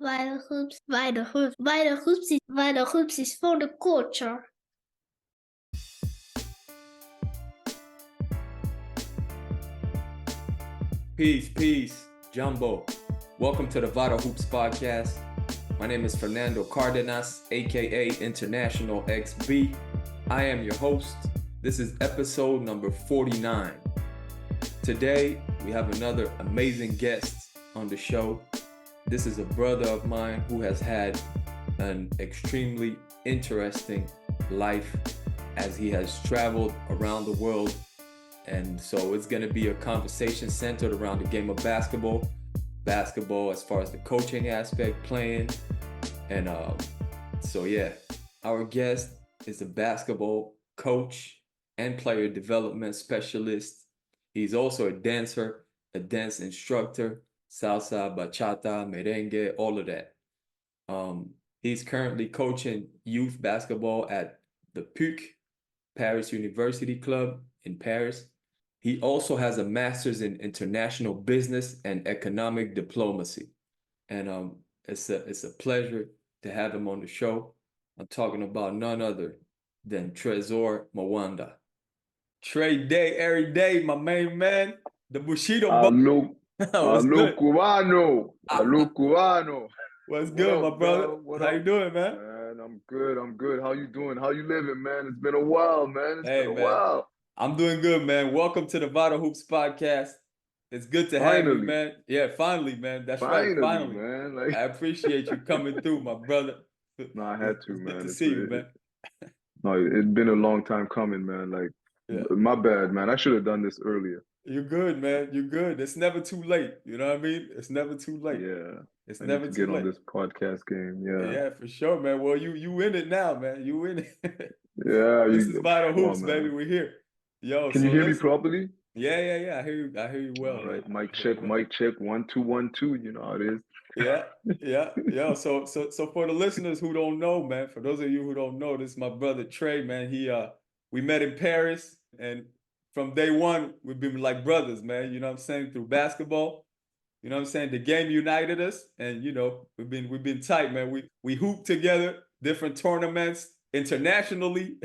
VitalHoops is for the culture. Peace, Jumbo. Welcome to the Vital Hoops Podcast. My name is Fernando Cardenas, aka International XB. I am your host. This is episode number 49. Today, we have another amazing guest on the show. This is a brother of mine who has had an extremely interesting life as he has traveled around the world. And so it's going to be a conversation centered around the game of basketball as far as the coaching aspect, playing. And so our guest is a basketball coach and player development specialist. He's also a dancer, a dance instructor, salsa, bachata, merengue, all of that. He's currently coaching youth basketball at the PUC, Paris University Club in Paris. He also has a master's in international business and economic diplomacy. And it's a pleasure to have him on the show. I'm talking about none other than Trésor Mawanda. Trade day, every day, my main man, the Bushido. Hello, good? Cubano. What's good, my brother? How you doing, man? Man, I'm good. How you doing? How you living, man? It's been a while, man. It's been a while. I'm doing good, man. Welcome to the Vital Hoops Podcast. It's good to have you, man. Yeah, finally, man. That's right, finally. Man. I appreciate you coming through, my brother. No, I had to, man. Good to see you, man. No, it's been a long time coming, man. My bad, man. I should have done this earlier. You're good, man. You're good. It's never too late. You know what I mean? It's never too late. Yeah. It's never too late. Get on this podcast game. Yeah. Yeah, for sure, man. Well, you in it now, man. You in it. Yeah. This is Vital Hoops, baby. We're here. Yo, can you hear me properly? Yeah. I hear you well. All right. Mic check. 1 2 1 2. You know how it is. Yeah. So for the listeners who don't know, man, for those of you who don't know, this is my brother Trey, man. We met in Paris, and from day one, we've been like brothers, man. You know what I'm saying? Through basketball. You know what I'm saying? The game united us, and you know, we've been tight, man. We hooped together, different tournaments internationally.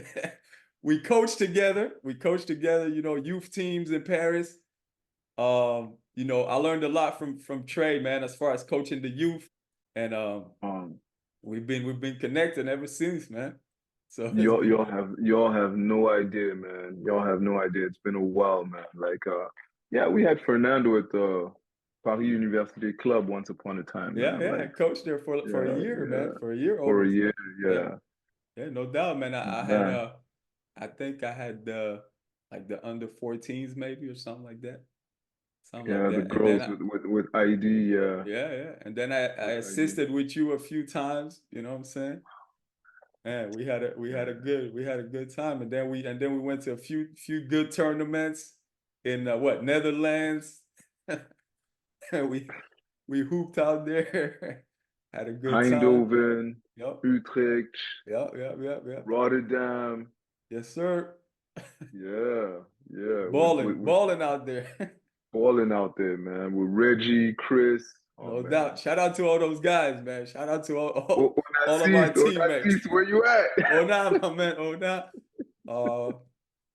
We coached together, you know, youth teams in Paris. You know, I learned a lot from Trey, man, as far as coaching the youth. And we've been connected ever since, man. So y'all have no idea, man. Y'all have no idea. It's been a while, man. We had Fernando at the Paris University Club once upon a time. Man. I coached there for a year, man. For a year. Yeah, no doubt, man. I think I had the under 14s maybe or something like that. The girls with ID, Yeah. And then I assisted with you a few times, you know what I'm saying? Man, we had a good time. And then we went to a few good tournaments in Netherlands. we hooped out there. Had a good time. Eindhoven, Utrecht, Rotterdam. Yes, sir. Yeah. Balling out there. Balling out there, man. With Reggie, Chris. No doubt. Shout out to all those guys, man. Shout out to all of our teammates. Where you at? My man.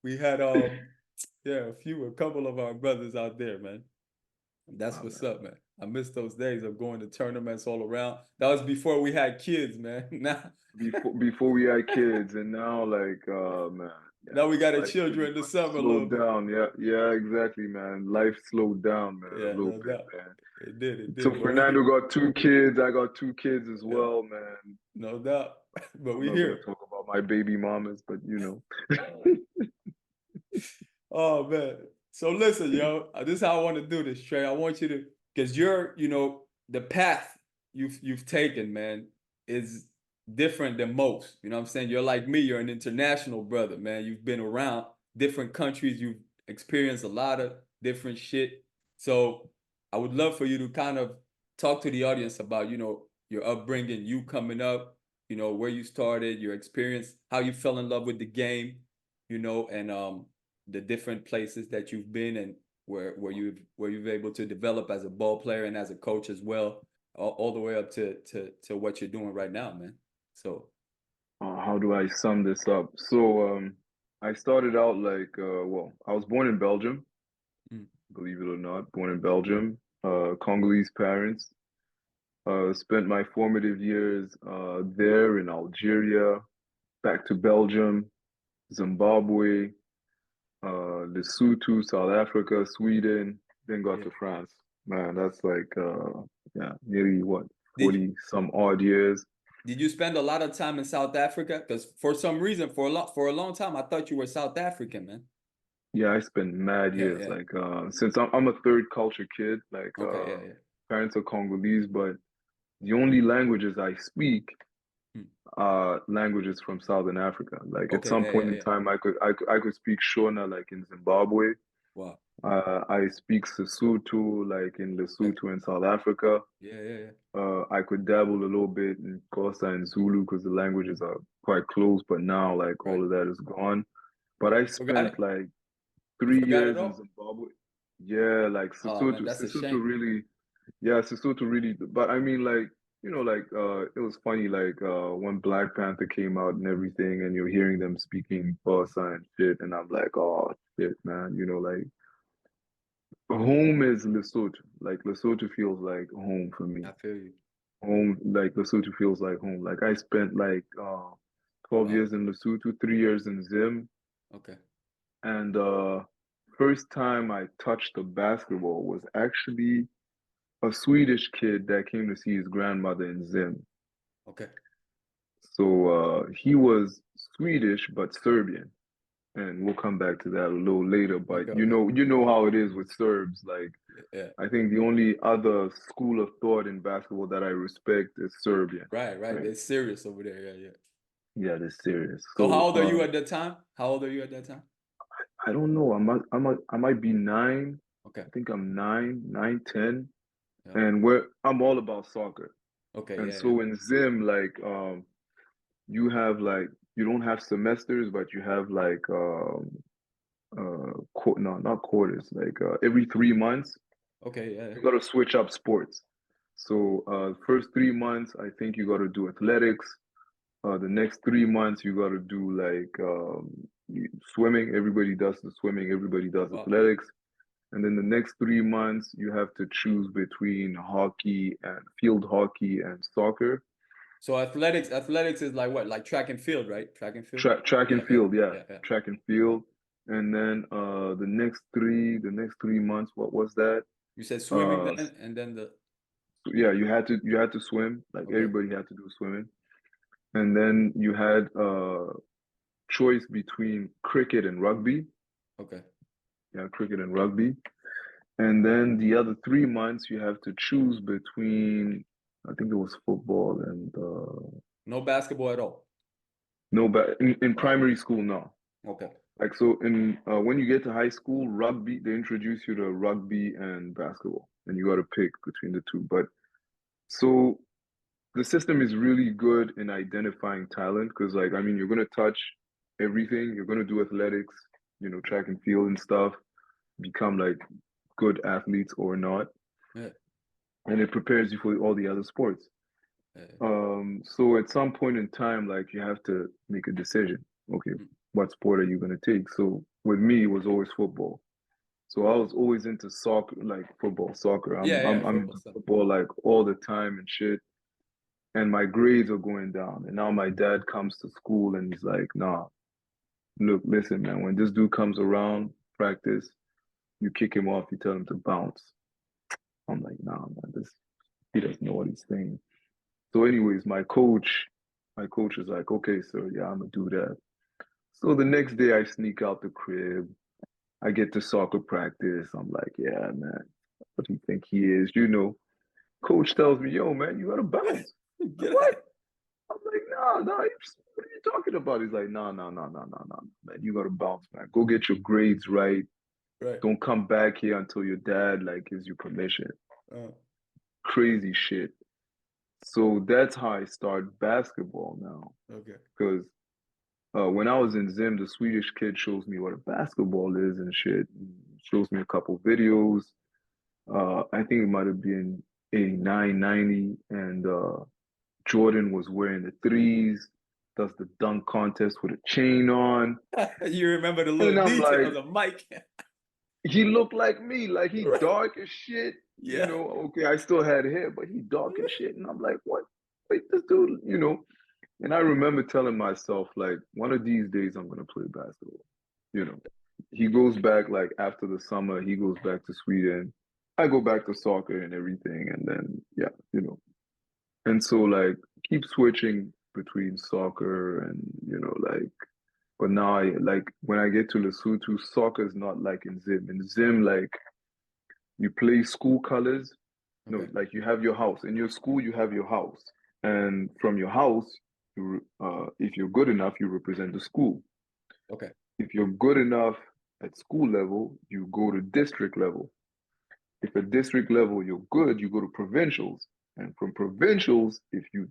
We had a couple of our brothers out there, man. That's what's up, man. I miss those days of going to tournaments all around. That was before we had kids, man. Now before we had kids, and now man. Yeah, now we got children in the summer. Slowed down, yeah, exactly, man. Life slowed down, man, a little bit, man. It did. So Fernando got 2 kids. I got 2 kids as well, man. No doubt. But we here talk about my baby mamas, but you know. Oh man. So listen, yo, this is how I want to do this, Trey. I want you to, because you're, you know, the path you've taken, man, is different than most. You know what I'm saying? You're like me. You're an international brother, man. You've been around different countries. You've experienced a lot of different shit. So I would love for you to kind of talk to the audience about, you know, your upbringing, you coming up, you know, where you started, your experience, how you fell in love with the game, you know, and the different places that you've been and where you've able to develop as a ball player and as a coach as well. all the way up to what you're doing right now, man. So How do I sum this up? So, I started out like, I was born in Belgium, mm, believe it or not, born in Belgium, Congolese parents. Spent my formative years there in Algeria, back to Belgium, Zimbabwe, Lesotho, South Africa, Sweden, then got yeah. to France. Man, that's like yeah, nearly what, Did 40 some odd years. did you spend a lot of time in South Africa? Because for some reason, for a long time, I thought you were South African, man. Yeah, I spent mad Yeah, years. yeah. Like since I'm a third culture kid, like Okay, yeah, yeah. parents are Congolese, but the only languages I speak Hmm. are languages from Southern Africa. Like at Okay, some yeah, point yeah, in yeah. time I could speak Shona like in Zimbabwe. Wow. I speak Sesotho like in Okay. Lesotho in South Africa. Yeah, yeah, yeah. I could dabble a little bit in Xhosa and Zulu because the languages are quite close, but now like Right. all of that is gone. But I You forgot spent it? like You three forgot it years in all? Zimbabwe. Yeah, like Oh man, Sesotho, that's a Sesotho shame. really, yeah, Sesotho really. But I mean, like like it was funny, like when Black Panther came out and everything, and you're hearing them speaking Xhosa and shit, and I'm like, oh shit, man, like home is Lesotho. Like Lesotho feels like home for me. I feel you. Home, like Lesotho feels like home. Like I spent like 12 Wow. years in Lesotho, 3 years in Zim, Okay. and first time I touched the basketball was actually a Swedish kid that came to see his grandmother in Zim. Okay. So he was Swedish but Serbian, and we'll come back to that a little later. But Okay. Okay. you know how it is with Serbs. Like Yeah. I think the only other school of thought in basketball that I respect is Serbian. Right. Right. Right? They're serious over there. Yeah. Yeah. Yeah, they're serious. So how So old are you at that time? How old are you at that time? I don't know. I might be nine. Okay. I think I'm nine, 10, Yeah. and I'm all about soccer. Okay. And Yeah. Yeah. so in Zim, like you have like you don't have semesters, but you have like no, not quarters. Like every 3 months, Okay. Yeah. Yeah. you got to switch up sports. So first 3 months, I think you got to do athletics. The next 3 months, you got to do like swimming. Everybody does the swimming. Everybody does Wow. athletics. And then the next 3 months, you have to choose between hockey and field hockey and soccer. So athletics is like what? Like track and field, right? Track and field. Track Yeah. and Yeah. field, yeah, Yeah. Yeah. track and field. And then the next 3 months, what was that? You said swimming Uh, then, and then the yeah, you had to swim. Like okay. everybody had to do swimming. And then you had choice between cricket and rugby. Okay. Yeah, cricket and rugby. And then the other 3 months, you have to choose between, I think it was football and No basketball at all. no, but in Wow. primary school, no. Okay. Like so, in when you get to high school, rugby they introduce you to rugby and basketball, and you got to pick between the two. But so the system is really good in identifying talent because, like, I mean, you're gonna touch everything. You're gonna do athletics, track and field and stuff. Become like good athletes or not, Yeah. and it prepares you for all the other sports. Yeah. So at some point in time, like you have to make a decision. Okay, Mm. what sport are you gonna take? So with me, it was always football. So I was always into soccer, like football, soccer. Yeah. Yeah. I'm Football into stuff. football like all the time and shit. And my grades are going down. And now my dad comes to school and he's like, "Nah, look, listen, man. When this dude comes around, practice, you kick him off. You tell him to bounce." I'm like, "Nah, man. This he doesn't know what he's saying." So, anyways, my coach is like, "Okay, sir, yeah, I'm gonna do that." So the next day, I sneak out the crib. I get to soccer practice. I'm like, "Yeah, man, what do you think he is?" Coach tells me, "Yo, man, you gotta bounce." I'm like, Get what? out. I'm like, "Nah, nah, what are you talking about?" He's like, "Nah, nah, nah, nah, nah, nah, man, you gotta bounce, man. Go get your grades right. Right. Don't come back here until your dad like gives you permission." Uh, Crazy shit. So that's how I start basketball now. okay. Because when I was in Zim, the Swedish kid shows me what a basketball is and shit. Shows me a couple videos. I think it might have been 89, 90, and Jordan was wearing the threes, does the dunk contest with a chain on. You remember the And little I'm like, details of Mike. he looked like me, like he Right. dark as shit. Yeah. Okay, I still had hair, but he dark as shit. And I'm like, what? Wait, this dude, And I remember telling myself, like, one of these days I'm gonna play basketball. You know. He goes back like after the summer, he goes back to Sweden. I go back to soccer and everything, and then yeah. And so like keep switching between soccer and like but now I like when I get to Lesotho, soccer is not like in Zim. In Zim, like you play school colors. No, Okay. like you have your house. In your school, you have your house. And from your house, if you're good enough, you represent the school. Okay. If you're good enough at school level, you go to district level. If at district level you're good, you go to provincials. And from provincials, if you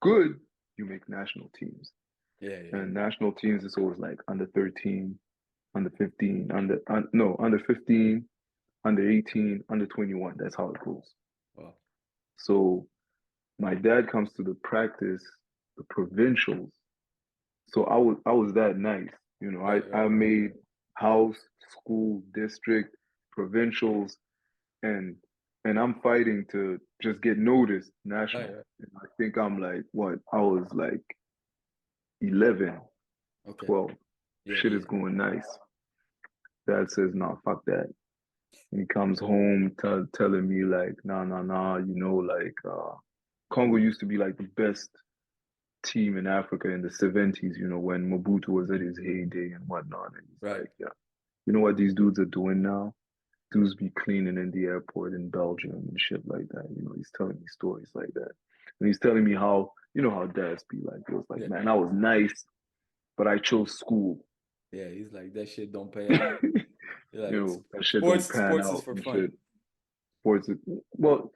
good, you make national teams. Yeah. And national teams is always like under 13, under 15, under 15, under 18, under 21. That's how it goes. Wow. So my dad comes to the practice, the provincials. So I was that nice. Right. I made house, school, district, provincials, and I'm fighting to just get noticed national. Right. And I think I'm like what? I was like 11, Okay. 12. Yeah. Shit is Yeah. going nice. Dad says, "Nah, fuck that." He comes home telling me like, nah, like Congo used to be like the best team in Africa in the 70s, when Mobutu was at his heyday and whatnot. And he's Right. like, yeah, you know what these dudes are doing now? Dudes be cleaning in the airport in Belgium and shit like that. He's telling me stories like that. And he's telling me how, how dads be like. It was like, Yeah. man, I was nice, but I chose school. Yeah. He's like, that shit don't pay out. Like, That shit don't pan sports is out for and fun. shit. Sports, well,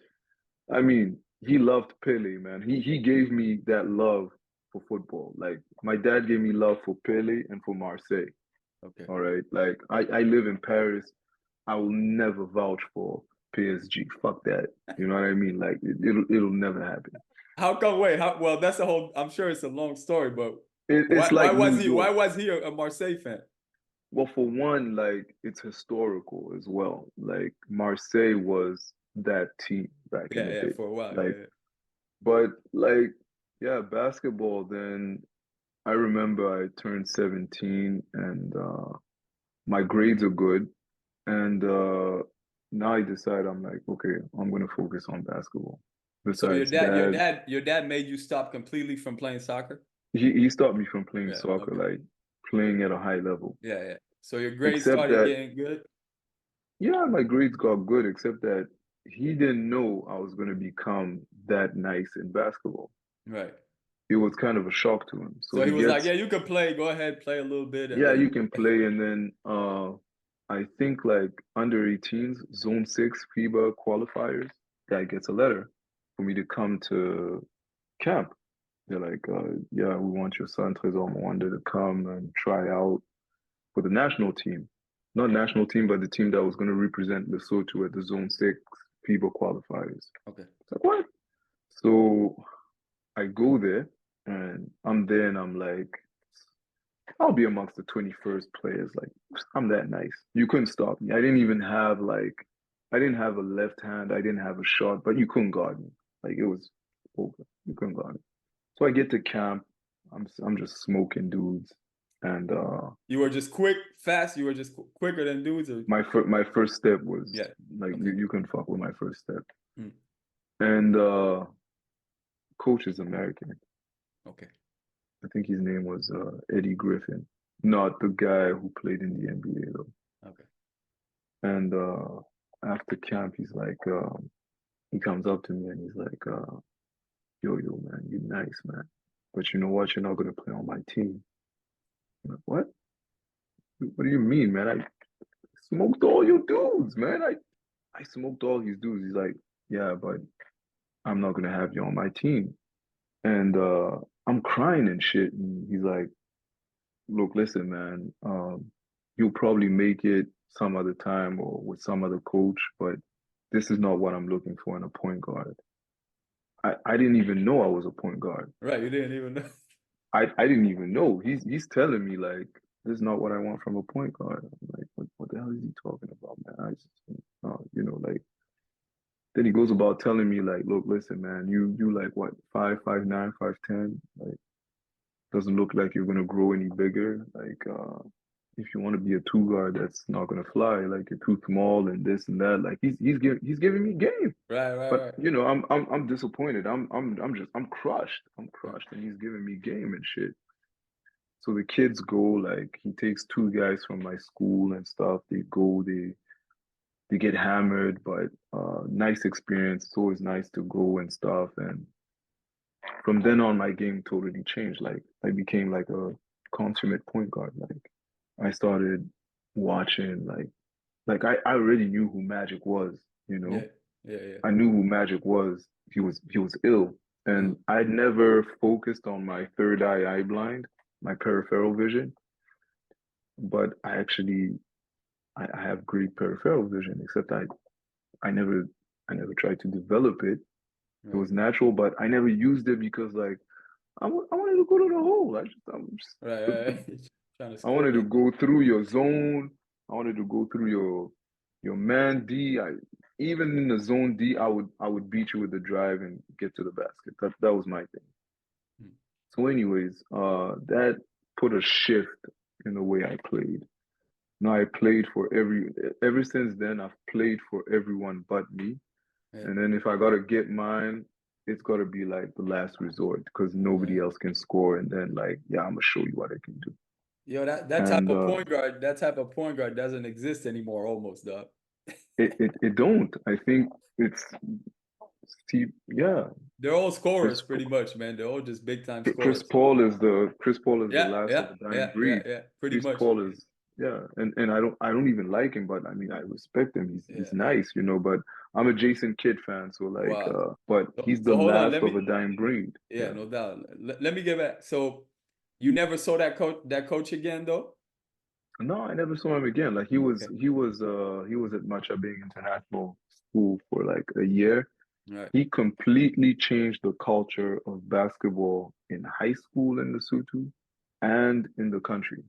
I mean, he loved Pele, man. He gave me that love for football. Like my dad gave me love for Pele and for Marseille. Okay. All right. Like I live in Paris. I will never vouch for PSG. Fuck that. You know what I mean? Like it'll never happen. How come? Wait. Well, that's a whole. I'm sure it's a long story, but It's why like was New he? Why York. was he a Marseille fan? Well, for one, like it's historical as well. Like Marseille was that team back in Yeah. the Yeah. day. For a while. Like, Yeah. but like, yeah, basketball. Then I remember I turned 17 and my grades are good. And now I decide I'm like, okay, I'm gonna focus on basketball. So Besides dad, your dad made you stop completely from playing soccer? he stopped me from playing Yeah. soccer, Okay. like playing at a high level. Yeah. Yeah. So your grades Except started that, getting good. yeah, my grades got good, except that he didn't know I was gonna become that nice in basketball. Right. It was kind of a shock to him. So So he he was like, gets, "Yeah, you can play. Go ahead, play a little bit, and yeah, then." you can play, and then I think like under 18s, zone six FIBA qualifiers, guy gets a letter for me to come to camp. They're like, yeah, we want your son Trésor Mawanda to come and try out for the national team. Not national team, but the team that was going to represent Lesotho at the zone six FIBA qualifiers. Okay. It's like, what? So I go there and I'm there and I'm like, I'll be amongst the 21st players. Like, I'm that nice. You couldn't stop me. I didn't have a left hand. I didn't have a shot, but you couldn't guard me. Like, it was over. You couldn't guard me. So I get to camp. I'm just smoking dudes. And You were just quick, fast. You were just quicker than dudes, or my first step was yeah. like, Okay. you can fuck with my first step. Mm. And coach is American. Okay. I think his name was Eddie Griffin, not the guy who played in the NBA though. Okay. And after camp, he comes up to me and he's like, yo, man, you're nice, man. But you know what? You're not going to play on my team. I'm like, what? What do you mean, man? I smoked all your dudes, man. I smoked all his dudes. He's like, yeah, but I'm not going to have you on my team. And I'm crying and shit. And he's like, look, listen, man, you'll probably make it some other time or with some other coach, but this is not what I'm looking for in a point guard. I didn't even know I was a point guard. Right, you didn't even know. I didn't even know. He's telling me like this is not what I want from a point guard. I'm like, what the hell is he talking about, man? I just you know, like then he goes about telling me like, look, listen, man, you like what, 5'9", 5'10", like doesn't look like you're gonna grow any bigger. Like if you want to be a two guard, that's not gonna fly. Like you're too small and this and that. Like he's giving me game. Right, But right, you know, I'm disappointed. I'm crushed. I'm right. crushed, and he's giving me game and shit. So the kids go, like he takes two guys from my school and stuff. They go, they get hammered, but nice experience. It's always nice to go and stuff. And from then on, my game totally changed. Like I became like a consummate point guard. Like I started watching, I already knew who Magic was. You know, Yeah, yeah, yeah. I knew who Magic was. He was ill, and I'd never focused on my third eye blind, my peripheral vision. But I have great peripheral vision, except I never I never tried to develop it. It Right, was natural, but I never used it because like I wanted to go to the hole. right, right. Trying to I wanted score. to go through your zone. I wanted to go through your man D. Even in the zone D, I would beat you with the drive and get to the basket. That was my thing. Mm. So, anyways, that put a shift in the way I played. Now I played for ever since then I've played for everyone but me. Yeah, And then if I gotta get mine, it's gotta be like the last resort because nobody yeah. else can score. And then like, yeah, I'm gonna show you what I can do. Yo, that type And of point guard, that type of point guard doesn't exist anymore almost, dog. it don't. I think it's Steve. Yeah, They're all Chris scorers pretty much, man. They're all just big time Chris scorers. Paul is the Yeah, last of yeah, the dying yeah, yeah, breed. yeah. Pretty Chris much. Paul is, yeah, and I don't even like him, but I mean I respect him. He's Yeah, yeah. nice, you know. But I'm a Jason Kidd fan, so like, Wow. but So, he's the so hold on, last let of me a dying breed. yeah, Yeah. no doubt. Let me get back. So you never saw that coach again though? No, I never saw him again. Like Okay. he was at Matcha Being International School for like a year. All right. He completely changed the culture of basketball in high school in Lesotho and in the country.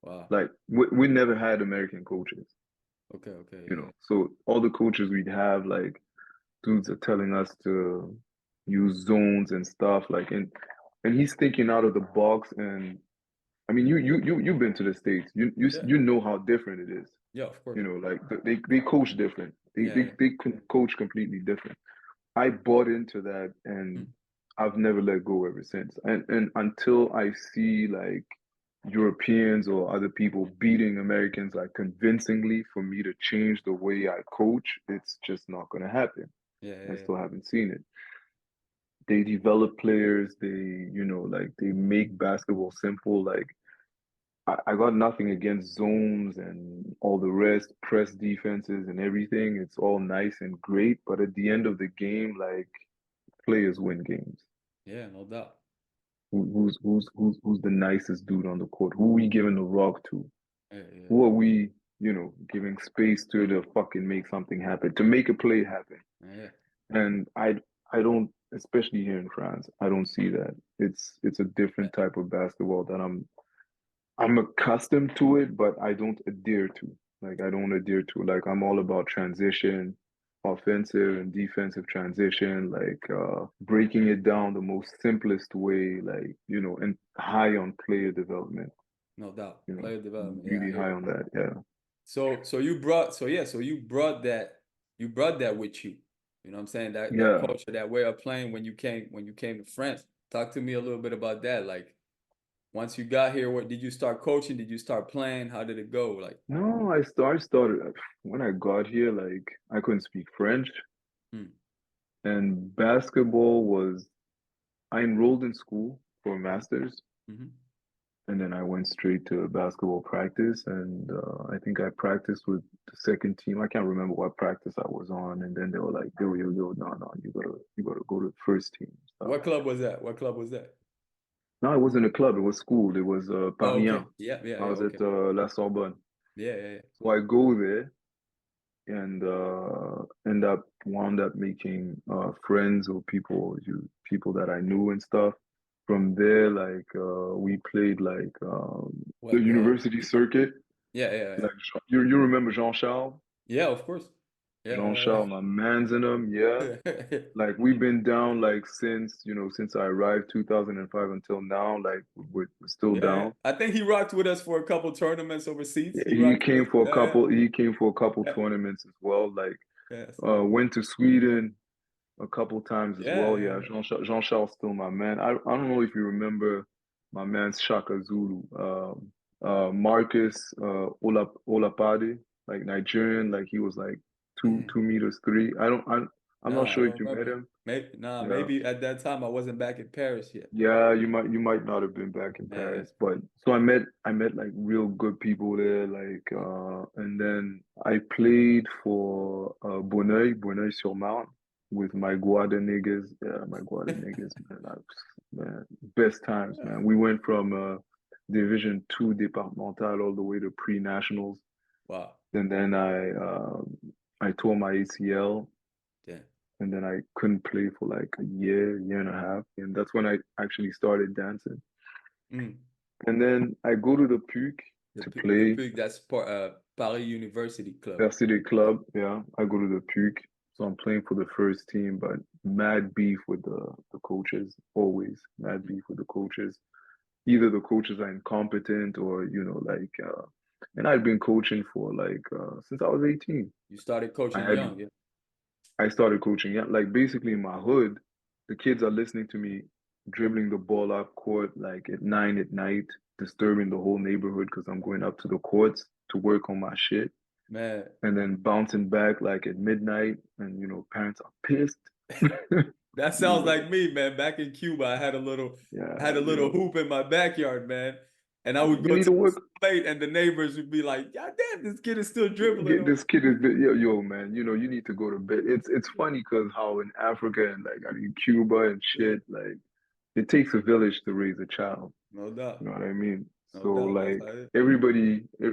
Wow. Like we never had American coaches, Okay, okay, you yeah, know. yeah. So all the coaches we'd have, like dudes are telling us to use zones and stuff, like and he's thinking out of the box. And I mean, you've been to the States. Yeah, You know how different it is. yeah, of course. You know, like they coach different. They Yeah, they yeah. they can coach completely different. I bought into that, and Hmm. I've never let go ever since. And until I see like Europeans or other people beating Americans like convincingly for me to change the way I coach, it's just not going to happen. Yeah, I yeah, still haven't seen it. They develop players, like they make basketball simple. Like I got nothing against zones and all the rest, press defenses and everything. It's all nice and great, but at the end of the game, like players win games. yeah. Yeah, no doubt. Who's the nicest dude on the court? Who are we giving the rock to? Yeah, yeah, Who are we, giving space to fucking make something happen, to make a play happen? yeah. And I don't, especially here in France, I don't see that. It's a Yeah. different type of basketball that I'm accustomed to it, but I don't adhere to. Like I don't adhere to. Like I'm all about transition, offensive and defensive transition, like breaking it down the most simplest way, like, and high on player development, No doubt. you know, Player development. Yeah, I really hear high you. on that. Yeah. So you brought that with you. You know what I'm saying? That Yeah. culture, that way of playing when you came to France. Talk to me a little bit about that. Like once you got here, what did you start coaching? Did you start playing? How did it go? Like, No, I started when I got here, like I couldn't speak French, hmm, and basketball was I enrolled in school for a master's. mm-hmm. And then I went straight to basketball practice, and I think I practiced with the second team. I can't remember what practice I was on, and then they were like, "Yo, no, no, you gotta go to the first team stuff." What club was that? What club was that? No, it wasn't a club; it was school. It was Oh, Paris okay. 1. Yeah, yeah, I yeah. was at Okay. La Sorbonne, Yeah, yeah, yeah. so I go there, and wound up making friends or people that I knew and stuff. From there, like we played like the What? university circuit. Yeah, yeah, yeah. Like you remember Jean Charles? Yeah, of course. Jean Yeah, Charles, my man's in them, yeah. yeah, yeah. Like we've been down like since I arrived 2005 until now, like we're still Yeah. down. I think he rocked with us for a couple tournaments overseas. Yeah, He rocked with us. Yeah, he came for a couple yeah, tournaments as well. Like yeah. So went to Sweden a couple times as yeah, well. yeah, Yeah, Jean Charles still my man. I don't know if you remember my man Shaka Zulu, Marcus Olapade, like Nigerian, like he was like yeah. 2 meters 3. I'm not Nah, I sure if don't you met remember. him. Yeah. Maybe at that time I wasn't back in Paris yet. Yeah, you might not have been back in Yeah, Paris, but so I met like real good people there, like and then I played for Bonneuil-sur-Marne with my Guada niggas. Yeah, my Guada niggas, man. Man, best times, man. We went from Division Two departmental all the way to pre-nationals, wow. and then I tore my ACL, Yeah. and then I couldn't play for like a year and a half, and that's when I actually started dancing. Mm. And then I go to the PUC to The play pig that's Paris University Club. Varsity Club. Yeah, I go to the PUC, so I'm playing for the first team, but mad beef with the coaches. Always mad beef with the coaches. Either the coaches are incompetent, or like. And I'd been coaching for like since I was 18. You started I coaching had young, yeah. I started coaching. Yeah, like basically in my hood, the kids are listening to me dribbling the ball up court like at 9 at night, disturbing the whole neighborhood because I'm going up to the courts to work on my shit, Man, and then bouncing back like at midnight, and parents are pissed. that You sounds know, like me, man. Back in Cuba, I yeah, had a little hoop in my backyard, man. And I would you go need to to the work. plate, and the neighbors would be like, "God damn, this kid is still dribbling." This kid is yo man. You need to go to bed. It's funny because how in Africa and like in Cuba and Yeah, shit, like it takes a village to raise a child. no You doubt, know what I mean? no So doubt. That's like how it is.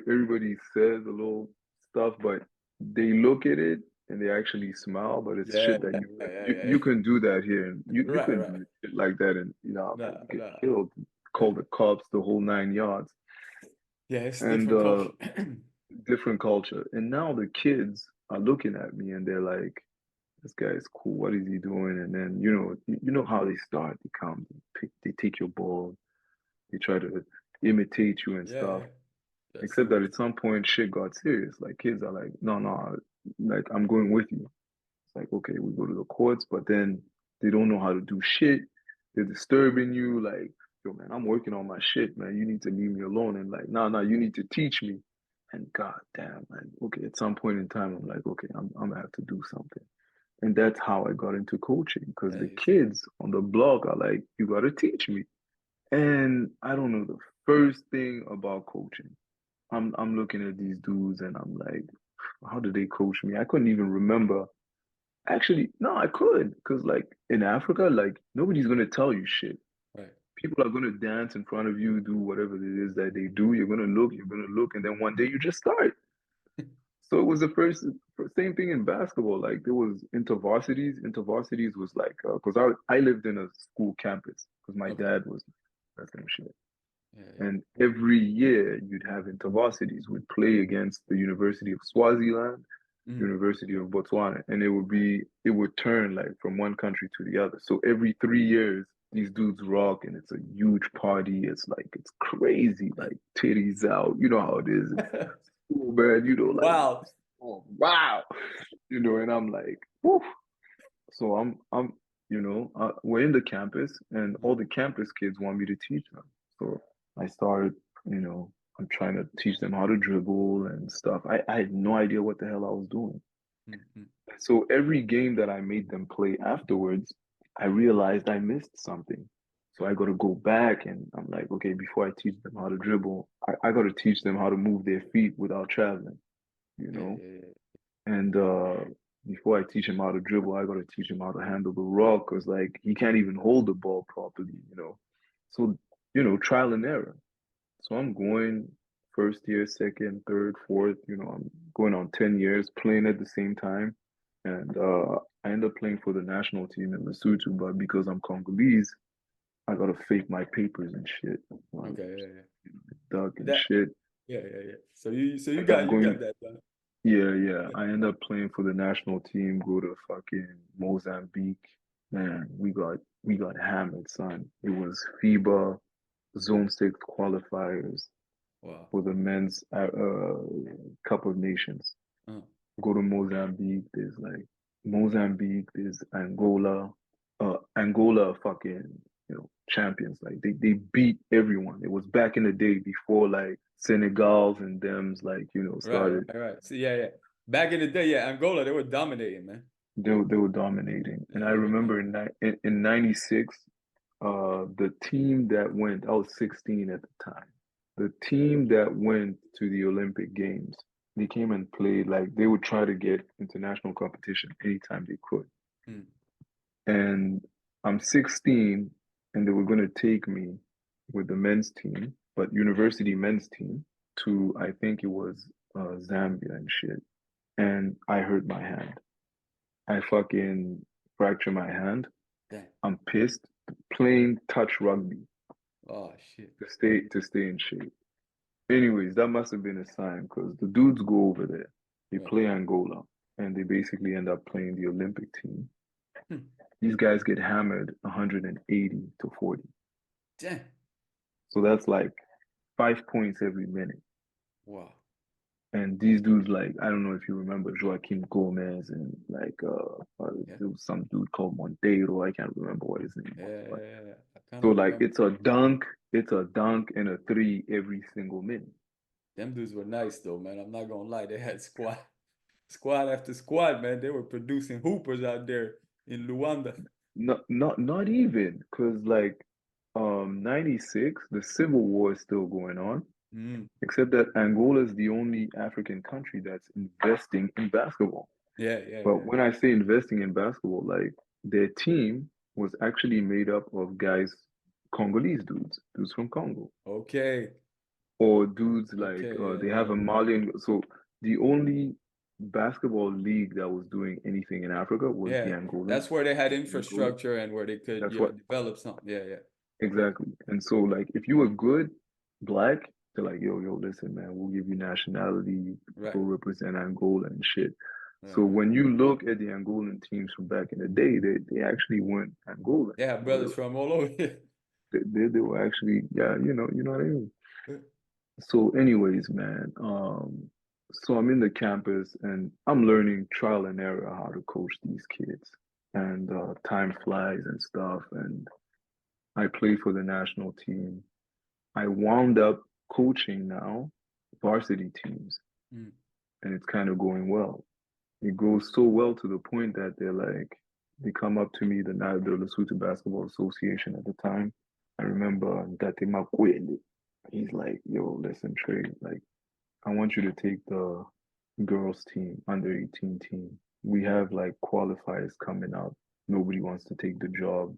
everybody says a little stuff, but they look at it and they actually smile. But it's Yeah, shit that yeah, you yeah, yeah, you, yeah. you can do that here, and you Right, couldn't right. do shit like that, and Nah, you get nah. killed, call Yeah, the cops, the whole 9 yards, yeah. It's and different culture. different culture. And now the kids are looking at me and they're like, "This guy is cool. What is he doing?" And then you know how they start. They come, they take your ball, they try to imitate you and Yeah, stuff. yeah. That's Except that serious. at some point shit got serious. Like kids are like, no, no, like I'm going with you. It's like, okay, we go to the courts, but then they don't know how to do shit. They're disturbing you, like, yo, man, I'm working on my shit, man. You need to leave me alone. And like, no, no, you need to teach me. And god damn, man. Okay, at some point in time, I'm like, okay, I'm gonna have to do something. And that's how I got into coaching because the Yes. kids on the block are like, you gotta teach me. And I don't know the first thing about coaching. I'm looking at these dudes and I'm like, how did they coach me? I couldn't even remember. Actually, no, I could, because like in Africa, like nobody's gonna tell you shit. Right. People are gonna dance in front of you, do whatever it is that they do. You're gonna look, and then one day you just start. So it was the first same thing in basketball. Like there was intervarsities. Intervarsities was like because I lived in a school campus because my Okay. dad was that same shit. Yeah, yeah. And every year you'd have intervarsities. We'd play against the University of Swaziland, Mm. University of Botswana, and it would turn like from one country to the other. So every 3 years, these dudes rock, and it's a huge party. It's crazy, like titties out. You know how it is. It's cool, man. Like Wow. oh wow, and I'm like, woof. So we're in the campus, and all the campus kids want me to teach them. So I started, I'm trying to teach them how to dribble and stuff. I had no idea what the hell I was doing. Mm-hmm. So every game that I made them play afterwards, I realized I missed something. So I got to go back and I'm like, okay, before I teach them how to dribble, I got to teach them how to move their feet without traveling, you Yeah, know? yeah, yeah. And before I teach him how to dribble, I got to teach him how to handle the rock because, like, he can't even hold the ball properly. So, trial and error. So I'm going first year, second, third, fourth, I'm going on 10 years playing at the same time. And I ended up playing for the national team in Lesotho, but because I'm Congolese, I gotta fake my papers and shit. Okay, yeah. Duck and That, shit. yeah. So you Like I'm got going, that done. yeah. I end up playing for the national team, go to fucking Mozambique. Man, we got hammered, son. It was FIBA Zone 6 qualifiers Wow. for the men's Cup of Nations. Uh, Go to Mozambique, there's Angola. Angola fucking, champions. Like they beat everyone. It was back in the day before like Senegals and them's like, started. right. So yeah. Back in the day, yeah, Angola, they were dominating, man. They were dominating. And I They were remember dominating. in 96, the team that went, I was 16 at the time. The team that went to the Olympic Games, they came and played like they would try to get international competition anytime they could. Hmm. And I'm 16, and they were going to take me with the men's team, but university men's team, to I think it was Zambia and shit. And I hurt my hand. I fucking fractured my hand. Damn. I'm pissed. Playing touch rugby Oh shit. to stay in shape. Anyways, that must have been a sign because the dudes go over there. They Right. play Angola, and they basically end up playing the Olympic team. Hmm. These guys get hammered 180 to 40. Damn. So that's like 5 points every minute. Wow. And these dudes, like, I don't know if you remember Joaquim Gomez and like Yeah. there was some dude called Monteiro. I can't remember what his name was. But Yeah. I kind so of like remember. it's a dunk and a three every single minute. Them dudes were nice though, man. I'm not gonna lie. They had squad after squad, man. They were producing hoopers out there in Luanda. Not even because like 96, the civil war is still going on. Mm. Except that Angola is the only African country that's investing in basketball. But Yeah. when I say investing in basketball, like their team was actually made up of guys, Congolese dudes from Congo, Okay. or dudes like Okay. they have a Malian. So the only basketball league that was doing anything in Africa was Yeah. the Angolan. That's where they had The Angola. infrastructure and where they could, That's what develop something. Yeah. exactly. And so like if you were good black, they're like, yo, listen, man, we'll give you nationality, Right. go represent Angola and shit. So Right. when you look at the Angolan teams from back in the day, they actually weren't Angolan. They have brothers from all over here. They were actually, yeah, you know what I mean. So, anyways, man, so I'm in the campus and I'm learning trial and error how to coach these kids, and time flies and stuff. And I play for the national team. I wound up coaching now varsity teams, Mm. and it's kind of going well. It goes so well to the point that they come up to me, the Lesotho Basketball Association at the time. I remember that Makwele. He's like, yo, listen, Trey, like, I want you to take the girls team, under 18 team. We have like qualifiers coming up. Nobody wants to take the job.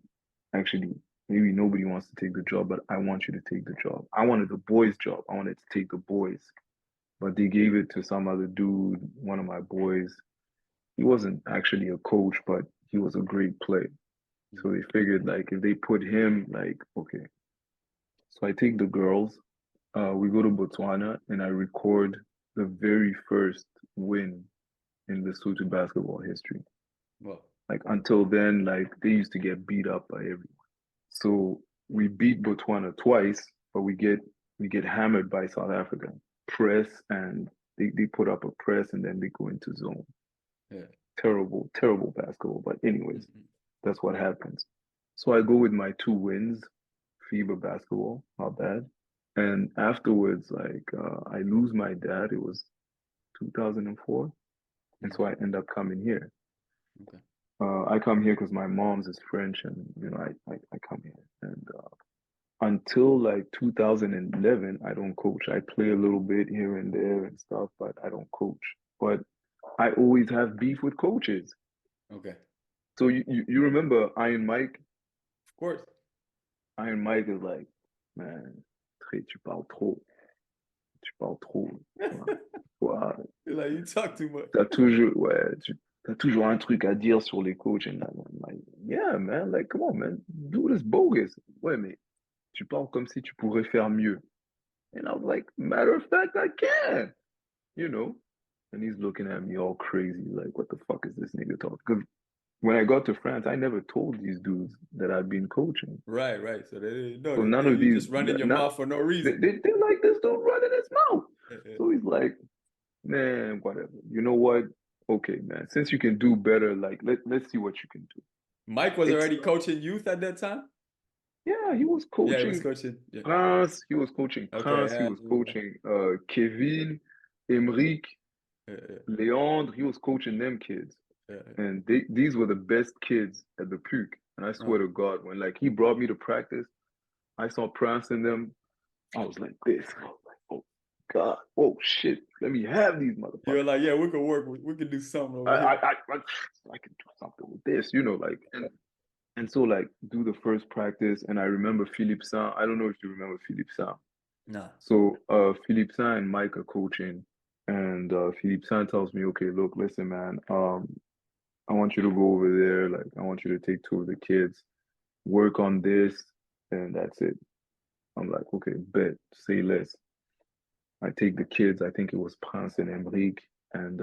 Actually, maybe nobody wants to take the job, but I want you to take the job. I wanted the boys' job. I wanted to take the boys, but they gave it to some other dude, one of my boys. He wasn't actually a coach, but he was a great player. So they figured like if they put him, like, okay. So I take the girls, we go to Botswana and I record the very first win in Lesotho basketball history. Well, Like until then, like they used to get beat up by everyone. So we beat Botswana twice, but we get hammered by South Africa. Press and they put up a press and then they go into zone. yeah. Terrible, terrible basketball. But anyways, Mm-hmm. that's what happens. So I go with my two wins, FIBA basketball, not bad. And afterwards, like I lose my dad. It was 2004, and so I end up coming here. Okay. I come here because my mom's is French, and I come here. And until like 2011, I don't coach. I play a little bit here and there and stuff, but I don't coach. But I always have beef with coaches. Okay. So you remember Iron Mike? Of course. Iron Mike is like, man, Trey, tu parles trop. tu parles trop. Ouais. Like, you talk too much. T'as toujours un truc à dire sur les coachs. And I'm like, yeah, man, like, come on, man, do this bogus. Ouais, mais tu parles comme si tu pourrais faire mieux. And I was like, matter of fact, I can, you know. And he's looking at me all crazy, like, what the fuck is this nigga talking? Because when I got to France, I never told these dudes that I'd been coaching. Right. So they didn't know So that. none of You these, just running your mouth for no reason. they're like, this dude running his mouth. So he's like, man, whatever. You know what? Okay, man. Since you can do better, like let's see what you can do. Mike was already coaching youth at that time? Yeah, he was coaching. Yeah, he was coaching. Yeah. Prince, he was coaching Okay, Prince, he was coaching Kevin, Emric, Leandre, he was coaching them kids. And these were the best kids at the PUC. And I swear to God, when like he brought me to practice, I saw Prince in them. I was like this. I was like, oh God, oh shit, let me have these motherfuckers. You're like, yeah, we can do something over here. I can do something with this, you know, like and so like do the first practice, and I remember Philippe Saint. I don't know if you remember Philippe Saint. No. So Philippe Saint and Mike are coaching, and Philippe Saint tells me, okay, look, listen, man, I want you to go over there, like I want you to take two of the kids, work on this, and that's it. I'm like, okay, bet, say less. I take the kids, I think it was Prince and Emric, and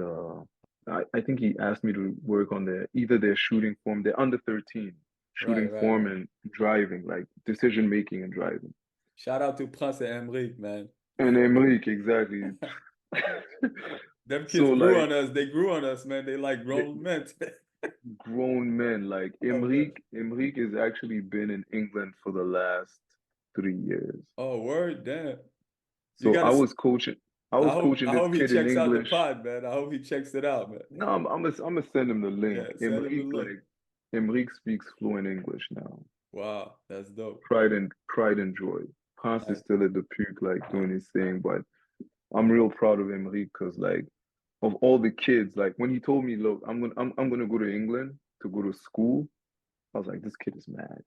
I think he asked me to work on either their shooting form, they're under 13, shooting form and driving, like decision making and driving. Shout out to Prince and Emric, man. And Emric, exactly. Them kids grew on us. They grew on us, man. They like grown men. Grown men. Like Emric has actually been in England for the last 3 years. Oh, word, damn. So I was coaching. I hope he this kid in checks out the English. pod, man. I hope he checks it out, man. No, I'm gonna send him the link. Yeah, Emric speaks fluent English now. Wow, that's dope. Pride and joy. Prince is still at the PUC, like doing his thing, but I'm real proud of Emric because, like, of all the kids, like when he told me, look, I'm gonna go to England to go to school, I was like, this kid is mad.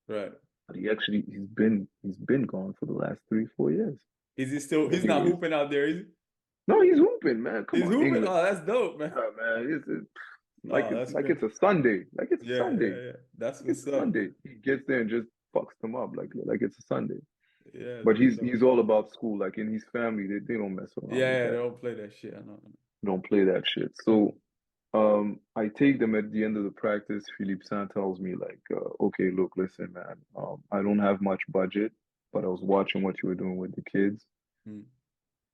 Right. But he's been gone for the last 3-4 years. Is he still? He's not hooping out there, is he? No, he's hooping, man. Come on, hooping. England. Oh, that's dope, man. Yeah, man. It's a Sunday. Like it's a Sunday. Yeah. That's what's up. Sunday. He gets there and just fucks them up like it's a Sunday. Yeah. But he's all about school. Like in his family, they don't mess around. Yeah, they don't play that shit. I know. Don't play that shit. So I take them at the end of the practice. Philippe Saint tells me like, okay, look, listen, man, I don't have much budget, but I was watching what you were doing with the kids.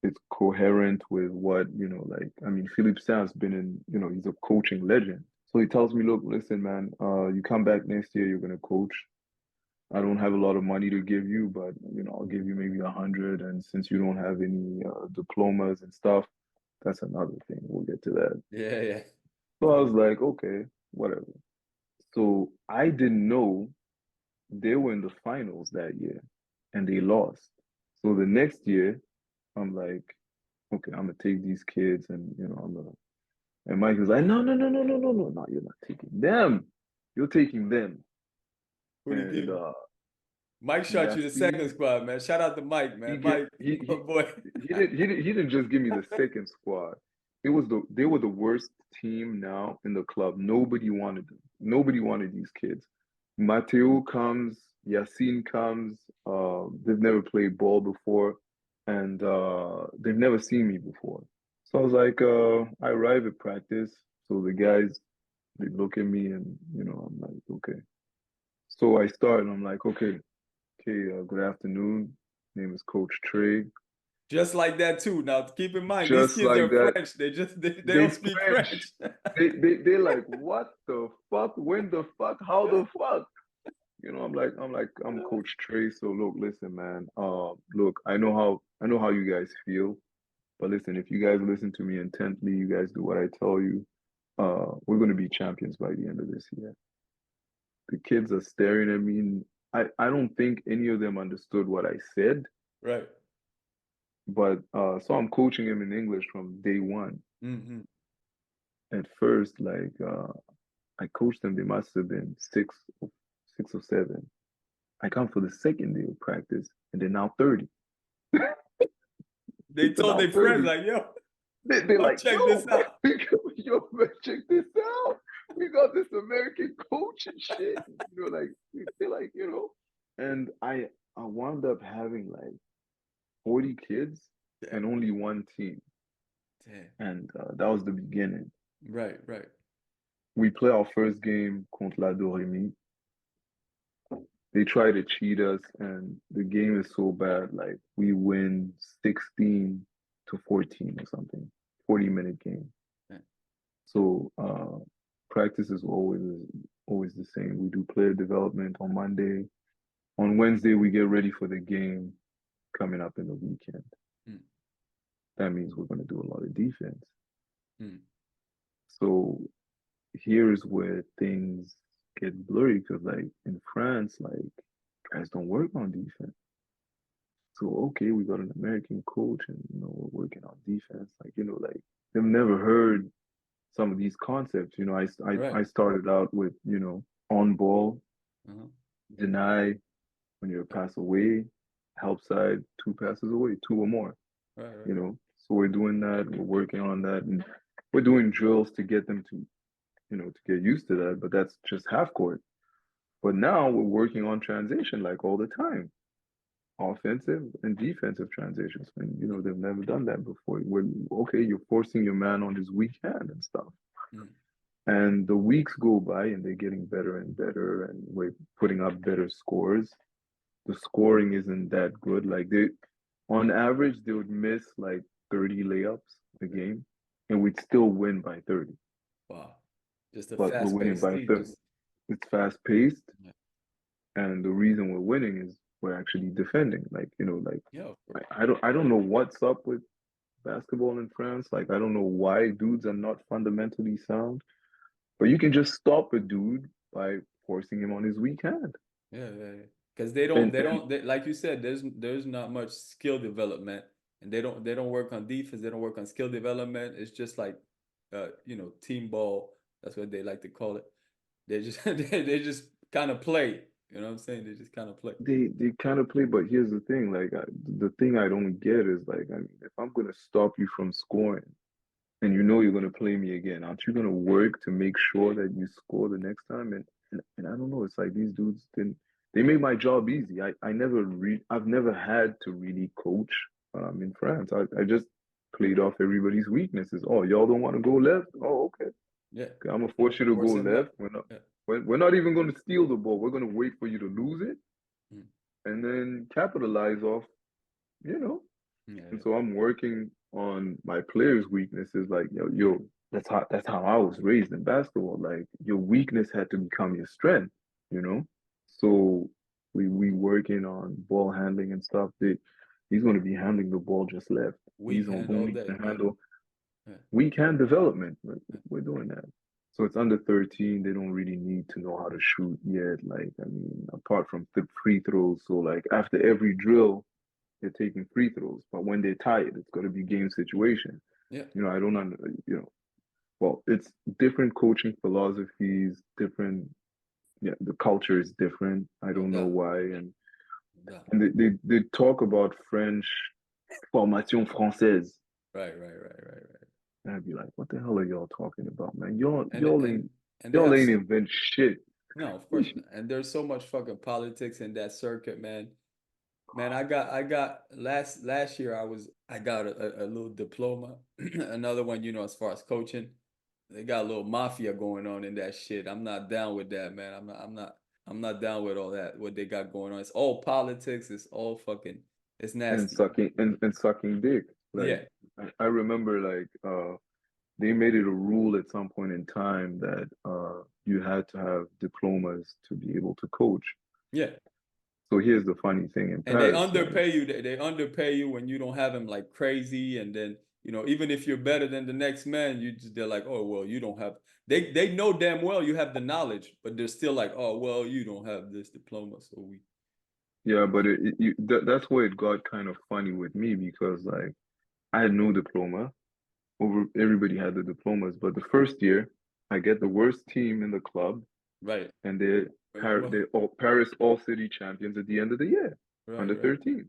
It's coherent with what, you know, like, I mean, Philippe Saint's been in, you know, he's a coaching legend. So he tells me, look, listen, man, you come back next year, you're gonna coach. I don't have a lot of money to give you, but you know, I'll give you maybe 100. And since you don't have any diplomas and stuff, that's another thing. We'll get to that. Yeah. So I was like, okay, whatever. So I didn't know they were in the finals that year and they lost. So the next year, I'm like, okay, I'm gonna take these kids and you know, and Mike was like, no, you're not taking them. You're taking them. Who did you do? Mike shot you the second squad, man. Shout out to Mike, man. Boy. He didn't just give me the second squad. They were the worst team now in the club. Nobody wanted them. Nobody wanted these kids. Mateo comes, Yassine comes. They've never played ball before, and they've never seen me before. So I was like, I arrive at practice. So the guys, they look at me, and you know, I'm like, okay. So I start, and I'm like, okay, good afternoon. Name is Coach Trey. Just like that too. Now keep in mind, these kids are French. They don't speak French. They're like, what the fuck? When the fuck? How the fuck? You know, I'm Coach Trey. So look, listen, man. Look, I know how you guys feel, but listen, if you guys listen to me intently, you guys do what I tell you. We're gonna be champions by the end of this year. The kids are staring at me. I don't think any of them understood what I said. Right. But so I'm coaching him in English from day one. Mm-hmm. At first, like I coached them, they must have been six or seven. I come for the second day of practice, and they're now 30. they told their friends like, yo, They're like, check yo, this out. yo, man, check this out. We got this American coach and shit. Like they're like, and I wound up having like 40 kids and only one team. Damn. And that was the beginning. Right. We play our first game contre la Doremi. They try to cheat us, and the game is so bad. Like we win 16-14 or something. 40-minute game. Yeah. So practice is always the same. We do player development on Monday. On Wednesday, we get ready for the game coming up in the weekend. That means we're going to do a lot of defense. So here's where things get blurry because, like in France, like guys don't work on defense. So okay, we got an American coach, and we're working on defense. Like like they've never heard some of these concepts. I started out with on ball, deny when you're a pass away, help side, 2 passes away, 2 or more. Right. So we're doing that. We're working on that, and we're doing drills to get them to to get used to that. But that's just half court. But now we're working on transition like all the time, offensive and defensive transitions. And they've never done that before. You're forcing your man on his weak hand and stuff. And the weeks go by, and they're getting better and better, and we're putting up better scores. The scoring isn't that good. Like on average, they would miss like 30 layups a game, and we'd still win by 30. Wow. Just a But we're winning by 30. It's fast paced. Yeah. And the reason we're winning is we're actually defending. Like, I don't know what's up with basketball in France. Like, I don't know why dudes are not fundamentally sound. But you can just stop a dude by forcing him on his weak hand. Yeah. Because they don't like you said, there's not much skill development, and they don't work on defense. They don't work on skill development. It's just like, team ball. That's what they like to call it. They just they just kind of play. You know what I'm saying? They just kind of play. They kind of play, but here's the thing. Like the thing I don't get is like, if I'm gonna stop you from scoring, and you're gonna play me again, aren't you gonna work to make sure that you score the next time? And I don't know. It's like these dudes they make my job easy. I've never had to really coach in France. I just played off everybody's weaknesses. Oh, y'all don't want to go left? Oh, okay. Yeah. Okay, I'm gonna force you to go left. We're not even gonna steal the ball. We're gonna wait for you to lose it, and then capitalize off, Yeah. And so I'm working on my players' weaknesses. Like, yo, that's how I was raised in basketball. Like, your weakness had to become your strength. So we working on ball handling and stuff. He's going to be handling the ball just left. He's only going to handle weak hand development. We're doing that. So it's under 13. They don't really need to know how to shoot yet. Like, apart from the free throws. So like after every drill, they're taking free throws. But when they're tired, it's going to be game situation. Yeah. I don't well, it's different coaching philosophies, different. Yeah, the culture is different. I don't know why, and they talk about French formation française. Right. And I'd be like, what the hell are y'all talking about, man? Y'all ain't invent shit. No, of course not. And there's so much fucking politics in that circuit, man. Man, I got last year I got a little diploma, another one, as far as coaching. They got a little mafia going on in that shit. I'm not down with that, man. I'm not down with all that. What they got going on. It's all politics. It's all fucking. It's nasty. And sucking dick. Like, yeah. I remember like they made it a rule at some point in time that you had to have diplomas to be able to coach. Yeah. So here's the funny thing in Paris. And they underpay you. They underpay you when you don't have them like crazy, and then. Even if you're better than the next man, they're like, oh, well, you don't have, they know damn well you have the knowledge, but they're still like, oh, well, you don't have this diploma. So Yeah, but that's where it got kind of funny with me because like I had no diploma. Everybody had the diplomas, but the first year I get the worst team in the club. Right. And they're Paris All-City champions at the end of the year, under 13.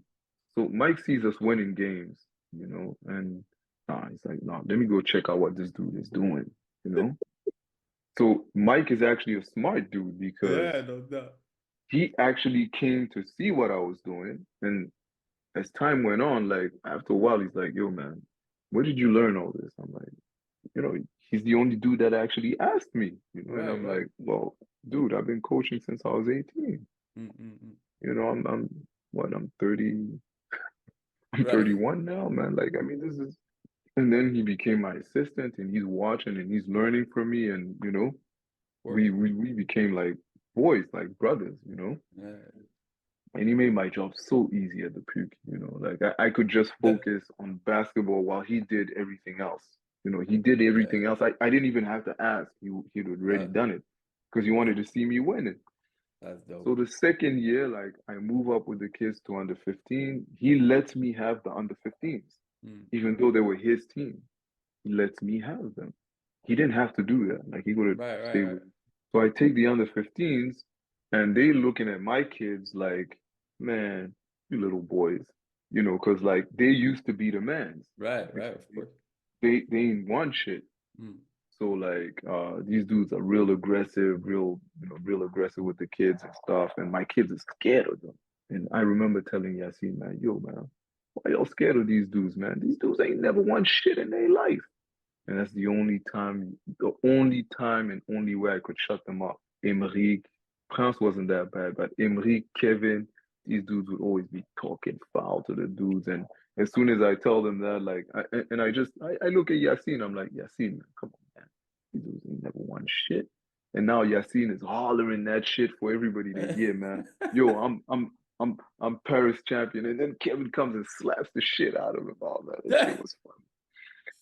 So Mike sees us winning games. you know, and he's like, nah, let me go check out what this dude is doing, you know. So Mike is actually a smart dude because Yeah, no doubt. he actually came to see what I was doing. And as time went on, like after a while, he's like, yo, man, where did you learn all this? I'm like, you know, he's the only dude that actually asked me, you know, and Right, I'm right. like, well, dude, I've been coaching since I was 18. Mm-mm-mm. You know, I'm what, I'm 30, I'm Right. 31 now, man. Like, I mean, this is, and then he became my assistant and he's watching and he's learning from me. And, you know, Of course. we became like boys, like brothers, you know. Yeah. And he made my job so easy at the puke, you know. Like I could just That, focus on basketball while he did everything else. You know, he did yeah. everything else. I didn't even have to ask. He'd already Uh, done it because he wanted dope. to see me winning. That's dope. So the second year, like I move up with the kids to under 15, he lets me have the under 15s, Mm. even though they were his team. He lets me have them. He didn't have to do that. Like he would have Right, right, stayed right. with. So I take the under 15s and they looking at my kids like, man, you little boys, you know, because like they used to be the mans. Right, Like right, of course. they ain't want shit. Mm. So like these dudes are real aggressive, real, you know, real aggressive with the kids and stuff. And my kids are scared of them. And I remember telling Yassine, man, yo, man, why y'all scared of these dudes, man? These dudes ain't never won shit in their life. And that's the only time and only way I could shut them up. Emerick, Prince wasn't that bad, but Emerick, Kevin, these dudes would always be talking foul to the dudes. And as soon as I tell them that, like, I look at Yassine, I'm like, Yassine, man, come on, man. These dudes ain't never won shit. And now Yassine is hollering that shit for everybody to hear, man. Yo, I'm Paris champion. And then Kevin comes and slaps the shit out of him. Oh man, that shit was fun.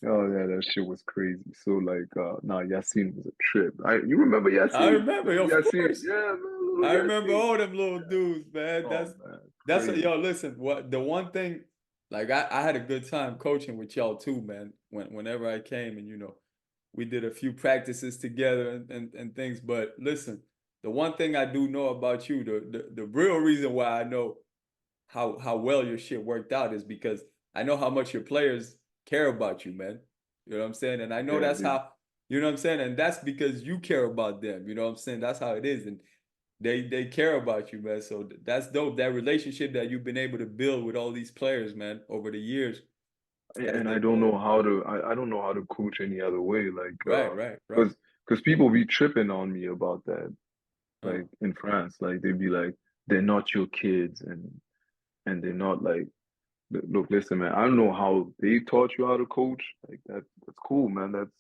Oh yeah, that shit was crazy. So like, nah, Yassine was a trip. You remember I Yassine? remember, Little of Yassine, course. yeah, man, little I remember Yassine. all them little dudes, man. Oh man, That's crazy. yo, listen, what the one thing, like I had a good time coaching with y'all too, man. Whenever I came and we did a few practices together and things. But listen, the one thing I do know about you, the real reason why I know how well your shit worked out is because I know how much your players care about you, man. You know what I'm saying? And I know Yeah, that's how, you know what I'm saying? And that's because you care about them. You know what I'm saying? That's how it is. And they care about you, man. So that's dope. That relationship that you've been able to build with all these players, man, over the years, that's and I dope, don't man. know how to, I don't know how to coach any other way, like, Right, right, right. because people be tripping on me about that, Uh, like in France, like they'd be like, they're not your kids, and they're not like, look, listen, man. I don't know how they taught you how to coach. Like that's cool, man. That's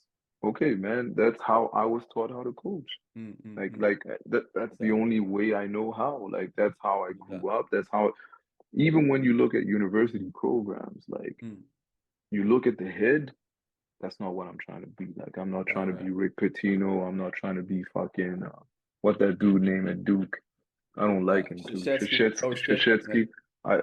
okay, man. That's how I was taught how to coach. mm, mm, Like mm. like that's the That, only way I know how. Like that's how I that, grew up. That's how even when you look at university programs, like mm. you look at the head, that's not what I'm trying to be. Like I'm not trying Right, to be right. Rick Pitino. I'm not trying to be fucking what that dude named at Duke. I don't like him too. Krzyzewski, Coach K. Yeah. Krzyzewski.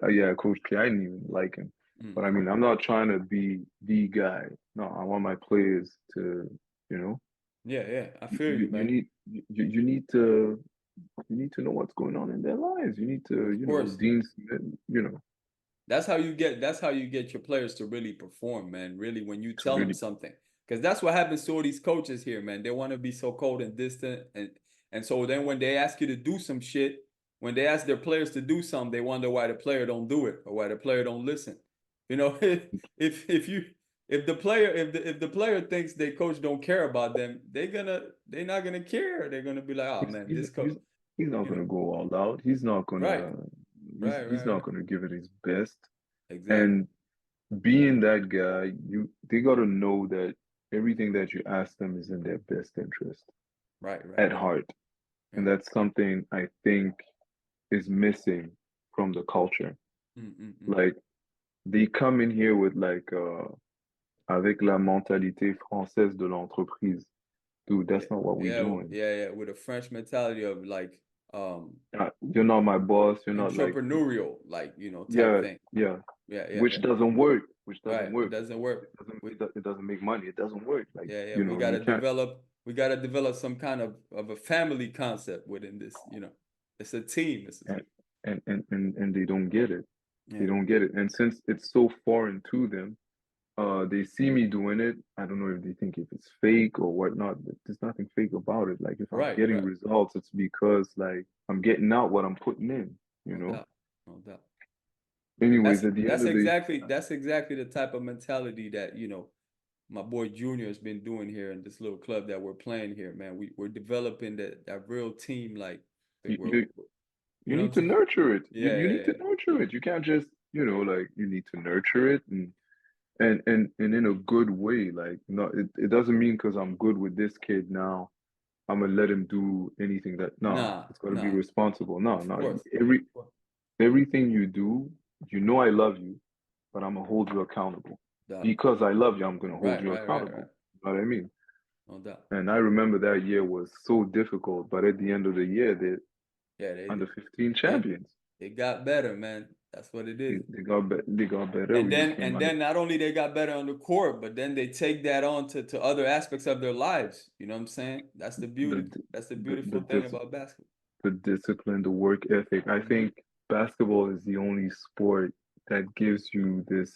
Yeah, Coach K. I didn't even like him. Mm, But I mm. mean, I'm not trying to be the guy. No, I want my players to, you know, Yeah, yeah. I feel you, you man. need you need to know what's going on in their lives. You need to, Of you know, course. Dean Smith, you know, That's how you get your players to really perform, man. Really, when you to tell them really something. Because that's what happens to all these coaches here, man. They want to be so cold and distant. And so then when they ask you to do some shit, when they ask their players to do something, they wonder why the player don't do it or why the player don't listen. You know, if the player thinks their coach don't care about them, they're not gonna care. They're gonna be like, oh he's man, he's this coach, he's he's not you know. gonna go all out. He's not Right, gonna right, he's right, not right. gonna give it his best. Exactly. And being that guy, they gotta know that everything that you ask them is in their best interest Right, right, at right. heart. Yeah. And that's something I think is missing from the culture. Mm, mm, mm. Like they come in here with like avec la mentalité française de l'entreprise. Dude, Yeah, that's not what we're yeah, doing. yeah, yeah. With a French mentality of like um You're not my boss. You're not like, entrepreneurial, like type yeah, thing. yeah, Yeah, yeah, which yeah. doesn't work. Which doesn't Right. It work. doesn't work. We It doesn't make money. It doesn't work. Like, yeah, yeah. you We know, you gotta can't. develop we gotta develop some kind of a family concept within this. It's a team. And they don't get it. They Yeah. don't get it. And since it's so foreign to them, they see me doing it. I don't know if they think if it's fake or whatnot, but there's nothing fake about it. Like if I'm Right, getting right. results, it's because like I'm getting out what I'm putting in, you No know? doubt. No doubt. And Anyways, at the end that's of the exactly the type of mentality that, my boy Junior has been doing here in this little club that we're playing here, man. We're developing that real team, like you, we're, you you you know what need I'm to saying? nurture it. You Yeah, you yeah, need to yeah. nurture it. You can't just, like you need to nurture it and in a good way. Like no, it doesn't mean because I'm good with this kid now, I'm gonna let him do anything that no, Nah, it's gotta be nah. responsible. No, Of no. course. Every Of course. everything you do, I love you, but I'm gonna hold you accountable. Doubt it. Because I love you, I'm gonna hold Right, you right, right, right. accountable. You know what I mean? No doubt. And I remember that year was so difficult, but at the end of the year, they're Yeah, under 15 they champions. it got better, man. That's what it is. They got better. And We then became and under then not only they got better on the court, but then they take that on to other aspects of their lives. You know what I'm saying? That's the beauty. the That's the the beautiful thing about basketball. the discipline, the work ethic. I Hmm. think basketball is the only sport that gives you this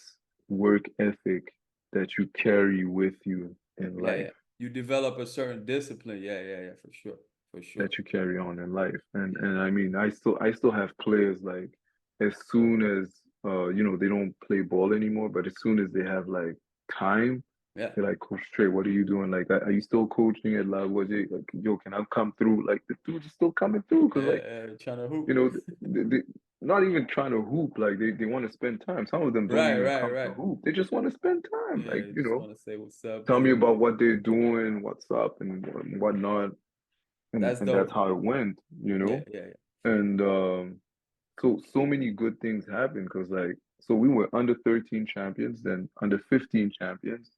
work ethic that you carry with you in Yeah, yeah. life, You develop a certain discipline. Yeah, yeah, yeah, for sure. For sure. that you carry on in life. Yeah. And I mean, I still have players like as soon as they don't play ball anymore, but as soon as they have like time, Yeah. they're like, Coach Trey, what are you doing? Like, are you still coaching at La Like, yo, can I come through? Like, the dudes are still coming through because, like, Trying to hoop. you know, they not even trying to hoop. Like, they want to spend time. Some of them don't Right, even right, come to right. hoop. They just want to spend time. Yeah, Like, you just want to say what's up, tell me chill. about what they're doing, what's up, and whatnot. That's And that's dope, how man. it went, Yeah, yeah, yeah. And so many good things happened because, like, so we were under 13 champions, then under 15 champions.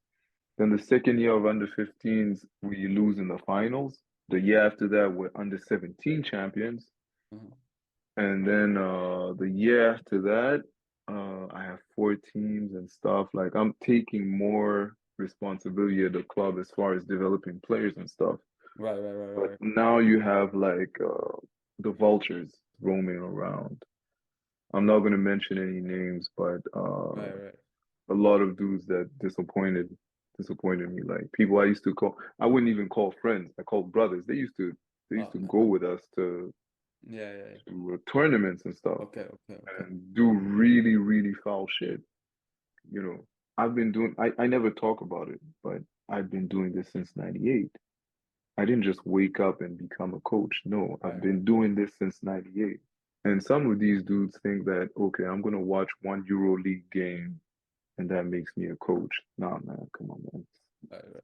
Then the second year of under 15s, we lose in the finals. The year after that, we're under 17 champions. Uh-huh. And then the year after that, I have four teams and stuff. Like I'm taking more responsibility at the club as far as developing players and stuff. Right, right, right, right, But right. now you have like the vultures roaming around. I'm not going to mention any names, but Right, right. a lot of dudes that disappointed me. Like people I used to call, I wouldn't even call friends. I called brothers. They used Oh to man. go with us Yeah, yeah, yeah. to tournaments and stuff Okay, okay, okay. and do really, really foul shit. You know, I never talk about it, but I've been doing this since 98. I didn't just wake up and become a coach. No, I've Right, been doing this since 98. And some of these dudes think that, okay, I'm gonna watch one EuroLeague game and that makes me a coach. Nah, man, come on, man. right, right.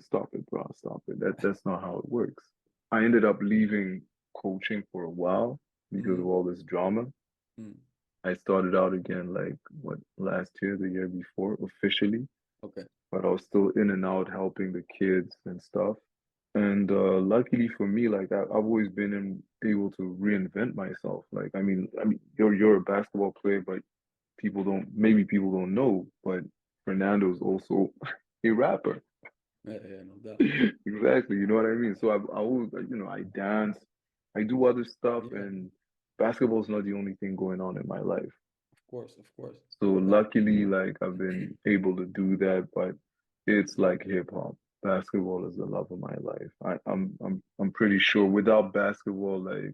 Stop it, bro. Stop it. That's not how it works. I ended up leaving coaching for a while because of Mm-hmm. all this drama. Mm. I started out again like what last year, the year before, officially, Okay. but I was still in and out helping the kids and stuff. And luckily for me, like I've always been able to reinvent myself. Like I mean, you're a basketball player, but maybe people don't know, but Fernando's also a rapper. Yeah, yeah, no doubt. Exactly, you know what I mean? So I always, like, I dance, I do other stuff, Yeah, and basketball's not the only thing going on in my life. of course, So no doubt. luckily, like I've been able to do that, but it's like hip hop. Basketball is the love of my life. I'm pretty sure without basketball, like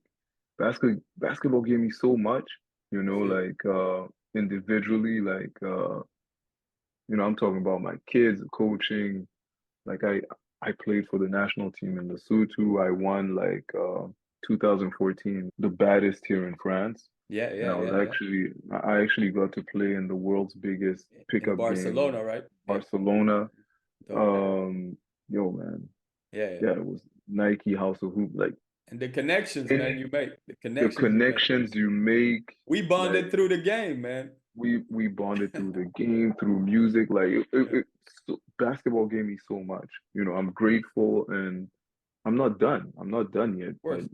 basketball gave me so much, I feel it. like individually, like I'm talking about my kids, coaching. Like I played for the national team in Lesotho. I won like 2014, the baddest here in France. Yeah, And yeah, yeah, yeah. I actually got to play in the world's biggest In pickup game in Barcelona, right? Yeah. Barcelona. Dope. Um, yo man, Yeah, yeah. yeah, it was Nike House of Hoop. Like And the connections, man, in you make. The the connections you make. connections you make, We like bonded through the game, man. we bonded through the game, through music. Like Yeah, basketball gave me so much. I'm grateful, and I'm not done. I'm not done yet, of but course.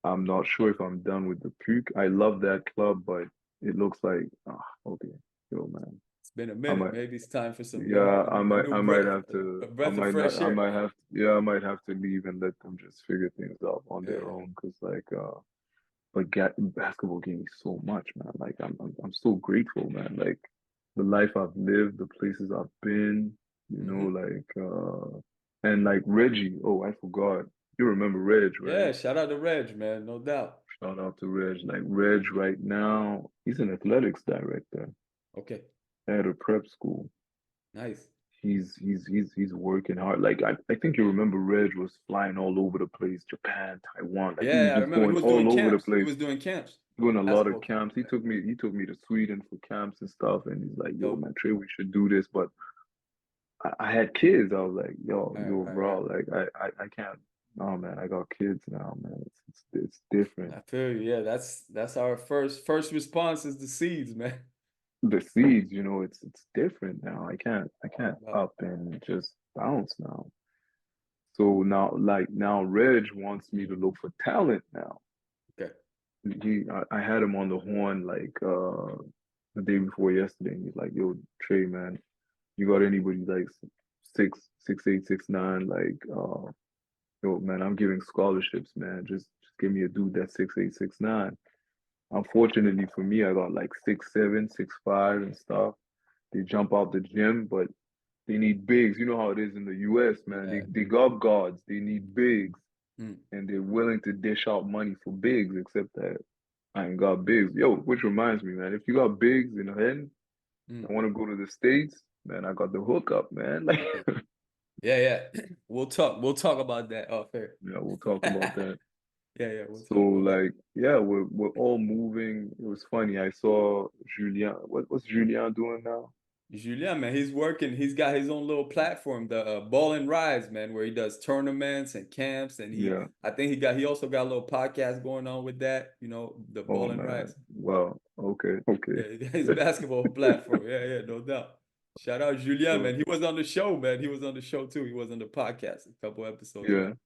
I'm not sure if I'm done with the puke. I love that club, but it looks like okay, yo man. It's been a I minute. might Maybe it's time for some yeah, a new I might breath, have to a breath of fresh air. I might have to leave and let them just figure things out on Yeah, their yeah. own because like but basketball gave me so much, man. Like I'm so grateful, man. Like the life I've lived, the places I've been, you know, Mm-hmm. and like Reggie. Oh, I forgot. You remember Reg, right? Yeah, shout out to Reg, man, no doubt. Shout out to Reg. Like Reg right now, he's an athletics director Okay, at a prep school. nice. He's working hard. Like I think you remember Reg was flying all over the place, Japan, Taiwan. Like he was Yeah, I just remember he going was doing all over the camps. He place, was doing camps, doing a lot of basketball camps. camps. He took me to Sweden for camps and stuff. And he's like, yo, Dope. man, Trey, we should do this. But I had kids. I was like, Right, yo, right, bro, right. like I can't. No, man, I got kids now, man. It's different. I feel you. Yeah, that's our first response is the seeds, man. The seeds, you know, it's different now. I can't Wow. up and just bounce now. So now, like now, Reg wants me to look for talent now. Okay. I had him on the horn like the day before yesterday, and he's like, "Yo, Trey, man, you got anybody like 6'8", 6'9"? Like, yo, man, I'm giving scholarships, man. Just give me a dude that's 6'8", 6'9". Unfortunately for me, I got like 6'7", 6'5", and stuff. They jump out the gym, but they need bigs. You know how it is in the US, man. They Yeah. they got guards. They need bigs, Mm, and they're willing to dish out money for bigs, except that I ain't got bigs. Yo, which reminds me, man, if you got bigs in the head, mm. I want to go to the States, man, I got the hookup, man. Like, Yeah, yeah, yeah. We'll talk about that off air. yeah, we'll talk about that. Yeah, yeah, we'll So talk about that. like, yeah, we're all moving. It was funny. I saw Julien. What's Julien doing now? Julien, man, he's working. He's got his own little platform, the Ball and Rise, man, where he does tournaments and camps, and Yeah. I think he also got a little podcast going on with that. You know, the Oh Ball and man. Rise. Well, okay, okay. Yeah, he got his basketball platform. Yeah, yeah, no doubt. Shout out Julien, So man. He was on the show, man. He was on the show too. He was on the podcast a couple episodes yeah. back.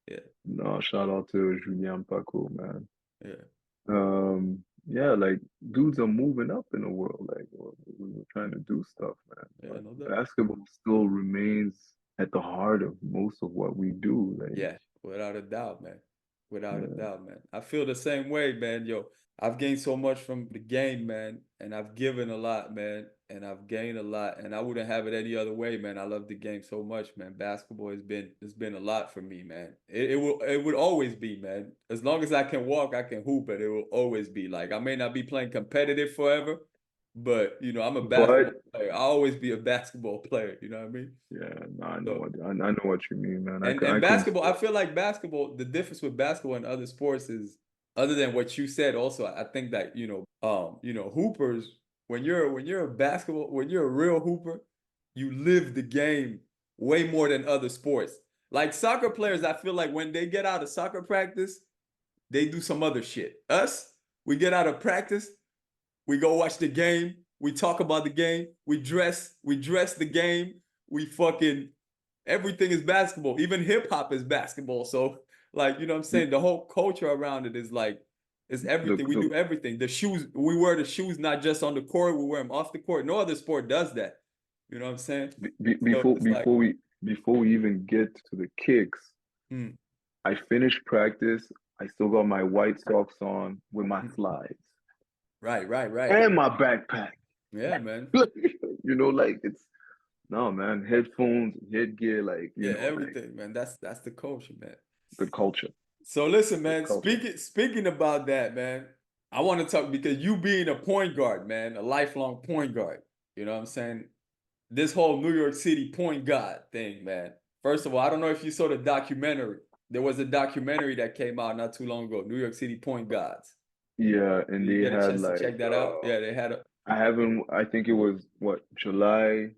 Yeah, No, shout out to Julien Paco, man. yeah, Yeah, like dudes are moving up in the world. Like we're trying to do stuff, man. yeah, But no doubt. basketball still remains at the heart of most of what we do. Like, Yeah, without a doubt, man. Without a yeah. doubt, man. I feel the same way, man. Yo, I've gained so much from the game, man, and I've given a lot, man, and I've gained a lot, and I wouldn't have it any other way, man. I love the game so much, man. Basketball has been a lot for me, man. It would always be, man. As long as I can walk, I can hoop, and it will always be. Like I may not be playing competitive forever, but I'm a basketball But player. I'll always be a basketball player. You know what I mean? yeah, no, So. I know what you mean, man. And I couldn't basketball, I stop. feel like basketball, the difference with basketball and other sports is, other than what you said, also, I think that, hoopers, when you're a real hooper, you live the game way more than other sports. Like soccer players, I feel like when they get out of soccer practice, they do some other shit. Us, we get out of practice, we go watch the game, we talk about the game, we dress the game, we fucking everything is basketball. Even hip hop is basketball. So, like, you know what I'm The saying? The whole culture around it is everything. We the do everything. The shoes, we wear the shoes not just on the court, we wear them off the court. No other sport does that. You know what I'm saying? So before it's like, we even get to the kicks, mm, I finished practice. I still got my white socks on with my mm, slides right, right, right. and my backpack. Yeah, man. Like it's no man, headphones, headgear, like Yeah, like everything, man. That's the culture, man. the culture, So listen, the man, culture. speaking about that, man, I want to talk because you being a point guard, man, a lifelong point guard, you know what I'm saying? This whole New York City point guard thing, man. First of all, I don't know if you saw the documentary. There was a documentary that came out not too long ago, New York City Point Guards. Yeah, and Did you they get a had chance to like check that out? Yeah, they had a I haven't I think it was what July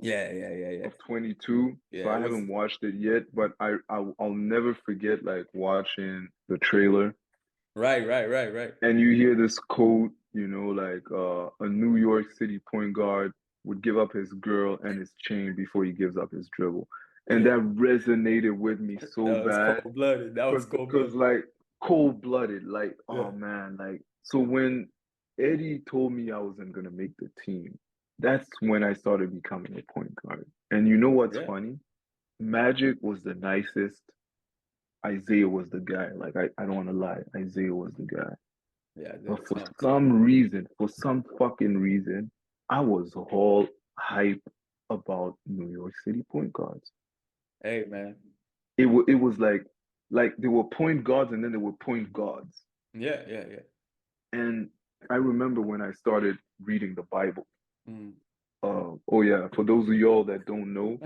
yeah, yeah, yeah, yeah. of 22. Yeah, So I it was haven't watched it yet, but I'll never forget like watching the trailer right, right, right, right. and you hear this quote, like a New York City point guard would give up his girl and his chain before he gives up his dribble. And Yeah. that resonated with me so That was bad cold-blooded. That was because cold-blooded. like cold-blooded, like Yeah. oh man, like so when Eddie told me I wasn't gonna make the team, that's when I started becoming a point guard. And you know what's Yeah. funny? Magic was the nicest. Isaiah was the guy. Like I don't want to lie. Isaiah was the guy. Yeah, But for no, some reason, for some fucking reason, I was all hype about New York City point guards. hey man. It was like there were point guards and then there were point guards. Yeah, yeah, yeah. And I remember when I started reading the Bible. Mm. Oh yeah, for those of y'all that don't know,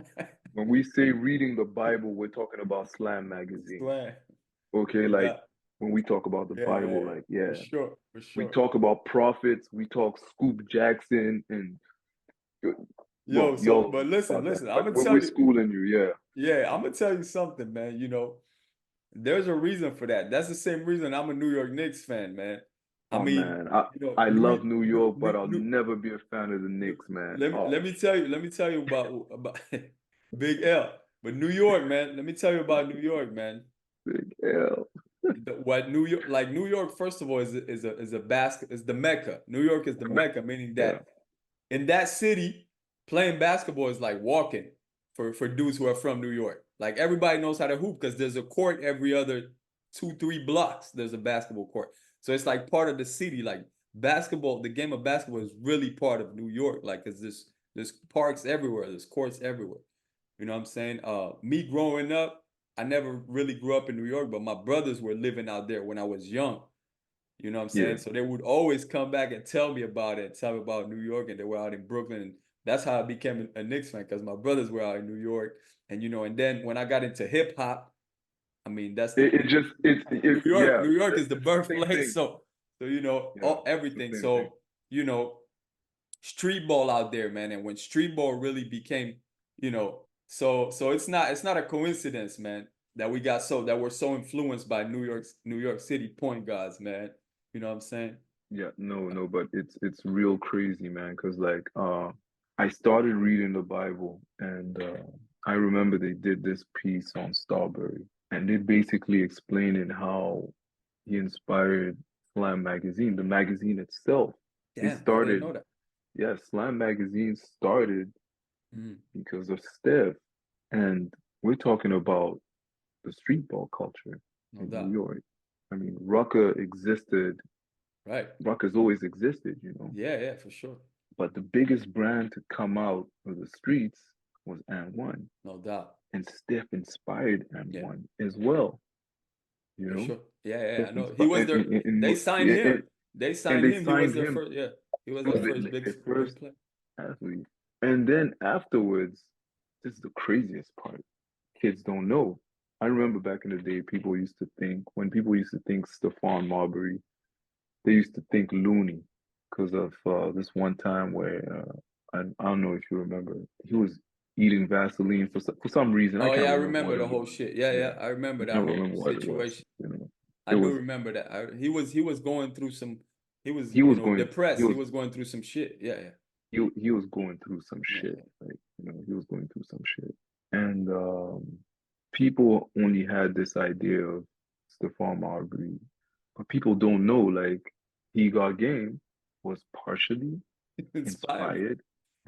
when we say reading the Bible, we're talking about Slam magazine. Swear. Okay, No like doubt. when we talk about the Yeah, yeah, Bible, yeah. like For yeah, sure, for we sure. talk about prophets, we talk Scoop Jackson, and Yo, well, so y'all but don't know listen, about that, listen, I'm but gonna when tell we're you, schooling you, yeah. yeah, I'm gonna tell you something, man. There's a reason for that. That's the same reason I'm a New York Knicks fan, man. I Oh mean, man, I New, love New New, York, but New, I'll New, never be a fan of the Knicks, man. Oh, let me tell you about Big L. But New York, man, let me tell you about New York, man. big L. What New York, like New York, first of all, is a basket is the Mecca. New York is the Mecca, meaning Yeah, that in that city, playing basketball is like walking for dudes who are from New York. Like everybody knows how to hoop because there's a court every other 2, 3 blocks. There's a basketball court, so it's like part of the city. Like basketball, the game of basketball is really part of New York. Like, cause there's parks everywhere, there's courts everywhere. You know what I'm saying? Me growing up, I never really grew up in New York, but my brothers were living out there when I was young. You know what I'm yeah. saying? So they would always come back and tell me about it, tell me about New York, and they were out in Brooklyn. And that's how I became a Knicks fan, because my brothers were out in New York. And then when I got into hip hop, I mean, that's the It just New York. yeah. New York is the It's the same birthplace. thing. So Yeah, all it's the everything. same thing. You know, street ball out there, man. And when street ball really became, so it's not a coincidence, man, that we're so influenced by New York City point guards, man. You know what I'm saying? Yeah, no, but it's real crazy, man. Cause like I started reading the Bible, and I remember they did this piece on Starbury, and they basically explaining how he inspired Slam magazine, the magazine itself. It Damn, I didn't started, know that. yeah, Slam magazine started Mhm. because of Steph, and we're talking about the street ball culture No in New doubt. York. I mean, Rucker existed. Right. Rucker's always existed, you know. Yeah, yeah, for sure. But the biggest brand to come out of the streets was and One. No doubt. And Steph inspired and Yeah, One as well, you for know? sure. Yeah, yeah, yeah, I Steph know. He inspired was there. They signed him. and, They and signed they him. He was signed their him. first. Yeah, he was He their was first the big first player. athlete. And then afterwards, this is the craziest part. Kids don't know. I remember back in the day, when people used to think Stephon Marbury, they used to think Looney because of this one time where I don't know if you remember, he was eating Vaseline for some reason. I Oh can't yeah, I remember remember what it the whole was. shit. Yeah, Yeah, yeah, I remember I that can't whole remember what it was. situation. You know, I it do was remember that. He was going through some. He was he was going he depressed. He was was going through some shit. Yeah, yeah, he was going through some yeah, shit. yeah. Like he was going through some shit, and people only had this idea of Stephon Marbury, but people don't know like He Got Game was partially Inspired. inspired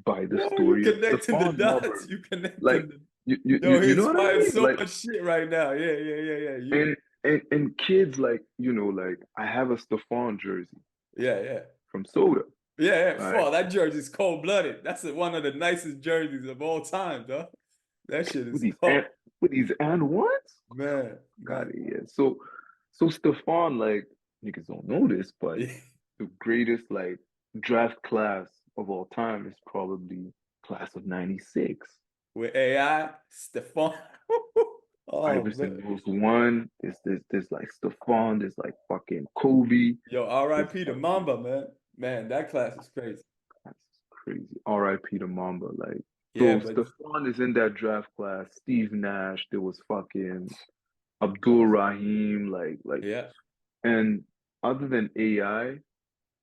by the Yo, you story of connecting the Stephon dots. Marbury. You Like connecting the. Yo, he you know what I inspired mean? so Like much shit right now. Yeah, yeah, yeah, yeah. and kids like like I have a Stephon jersey Yeah, yeah, from Soda, yeah, yeah. right? Fuck, that jersey's cold blooded. That's one of the nicest jerseys of all time, dog. That shit With is these cold, and ones? man, Got man. it, yeah. So Stephon, like niggas don't know this, but Yeah. the greatest like draft class of all time is probably class of '96. With AI, Stephon. Oh man. Iverson goes one. There's like Stephon. There's like fucking Kobe. Yo, There's R.I.P. to fucking Mamba, man. Man, that class is crazy. that's crazy. R.I.P. to Mamba. Like Yeah, so, but Stephon is in that draft class. Steve Nash. There was fucking Abdul Rahim. Like, yeah, and other than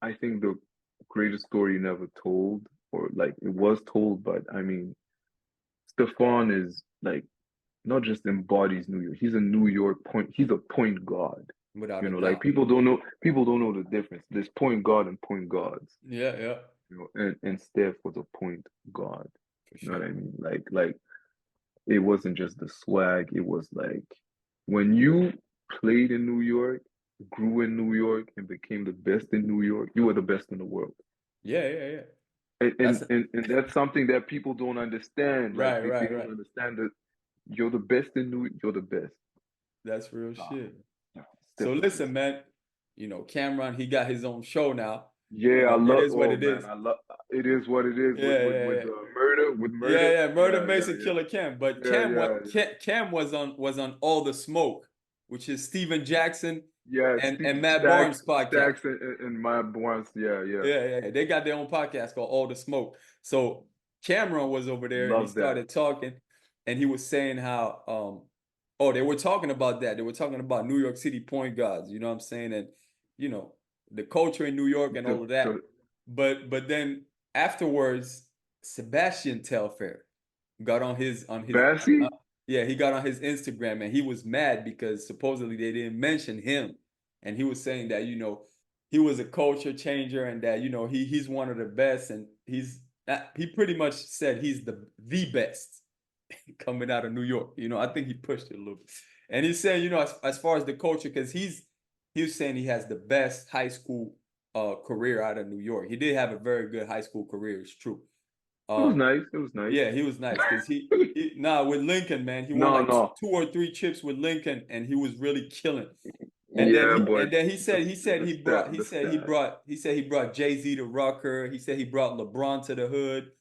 I think the greatest story never told, or like it was told, but I mean, Stephon is like not just embodies New York. He's a New York point. He's a point guard. without a Like doubt. people don't know the difference. There's point guard and point guards. Yeah, yeah, And Steph was a point guard. for You know sure. what I mean? Like it wasn't just the swag. It was like when you played in New York, grew in New York and became the best in New York, you are the best in the world. Yeah. And That's that's something that people don't understand. Like they don't right. understand that you're the best in New you're the best. That's real Nah, shit. nah, So definitely. listen, man, Cameron, he got his own show now. Yeah, I It love. is what Oh it man, is. I love. It is what it is with Yeah. murder with murder. Murder Yeah, Mason Killer Cam. But yeah, yeah, Cam was on All the Smoke, which is Steven Jackson yeah. and Matt Barnes podcast. Stacks and my Barnes. Yeah, yeah. Yeah. They got their own podcast called All the Smoke. So Cameron was over there and he Love that. started talking, and he was saying how oh, they were talking about that. They were talking about New York City point guards, you know what I'm saying? And you know, the culture in New York and all of that. The But then afterwards, Sebastian Telfair got on his Bassy. yeah, he got on his Instagram and he was mad because supposedly they didn't mention him. And he was saying that, he was a culture changer and that, he's one of the best, and he pretty much said he's the best coming out of New York. I think he pushed it a little bit. And he's saying, as far as the culture, because he was saying he has the best high school career out of New York. He did have a very good high school career, it's true. It was nice. It was nice. Yeah, he was nice because with Lincoln, man, he won No, like no. 2 or 3 chips with Lincoln, and he was really killing. Yeah, but He said the stat. he brought Jay-Z to Rucker. He said he brought LeBron to the hood.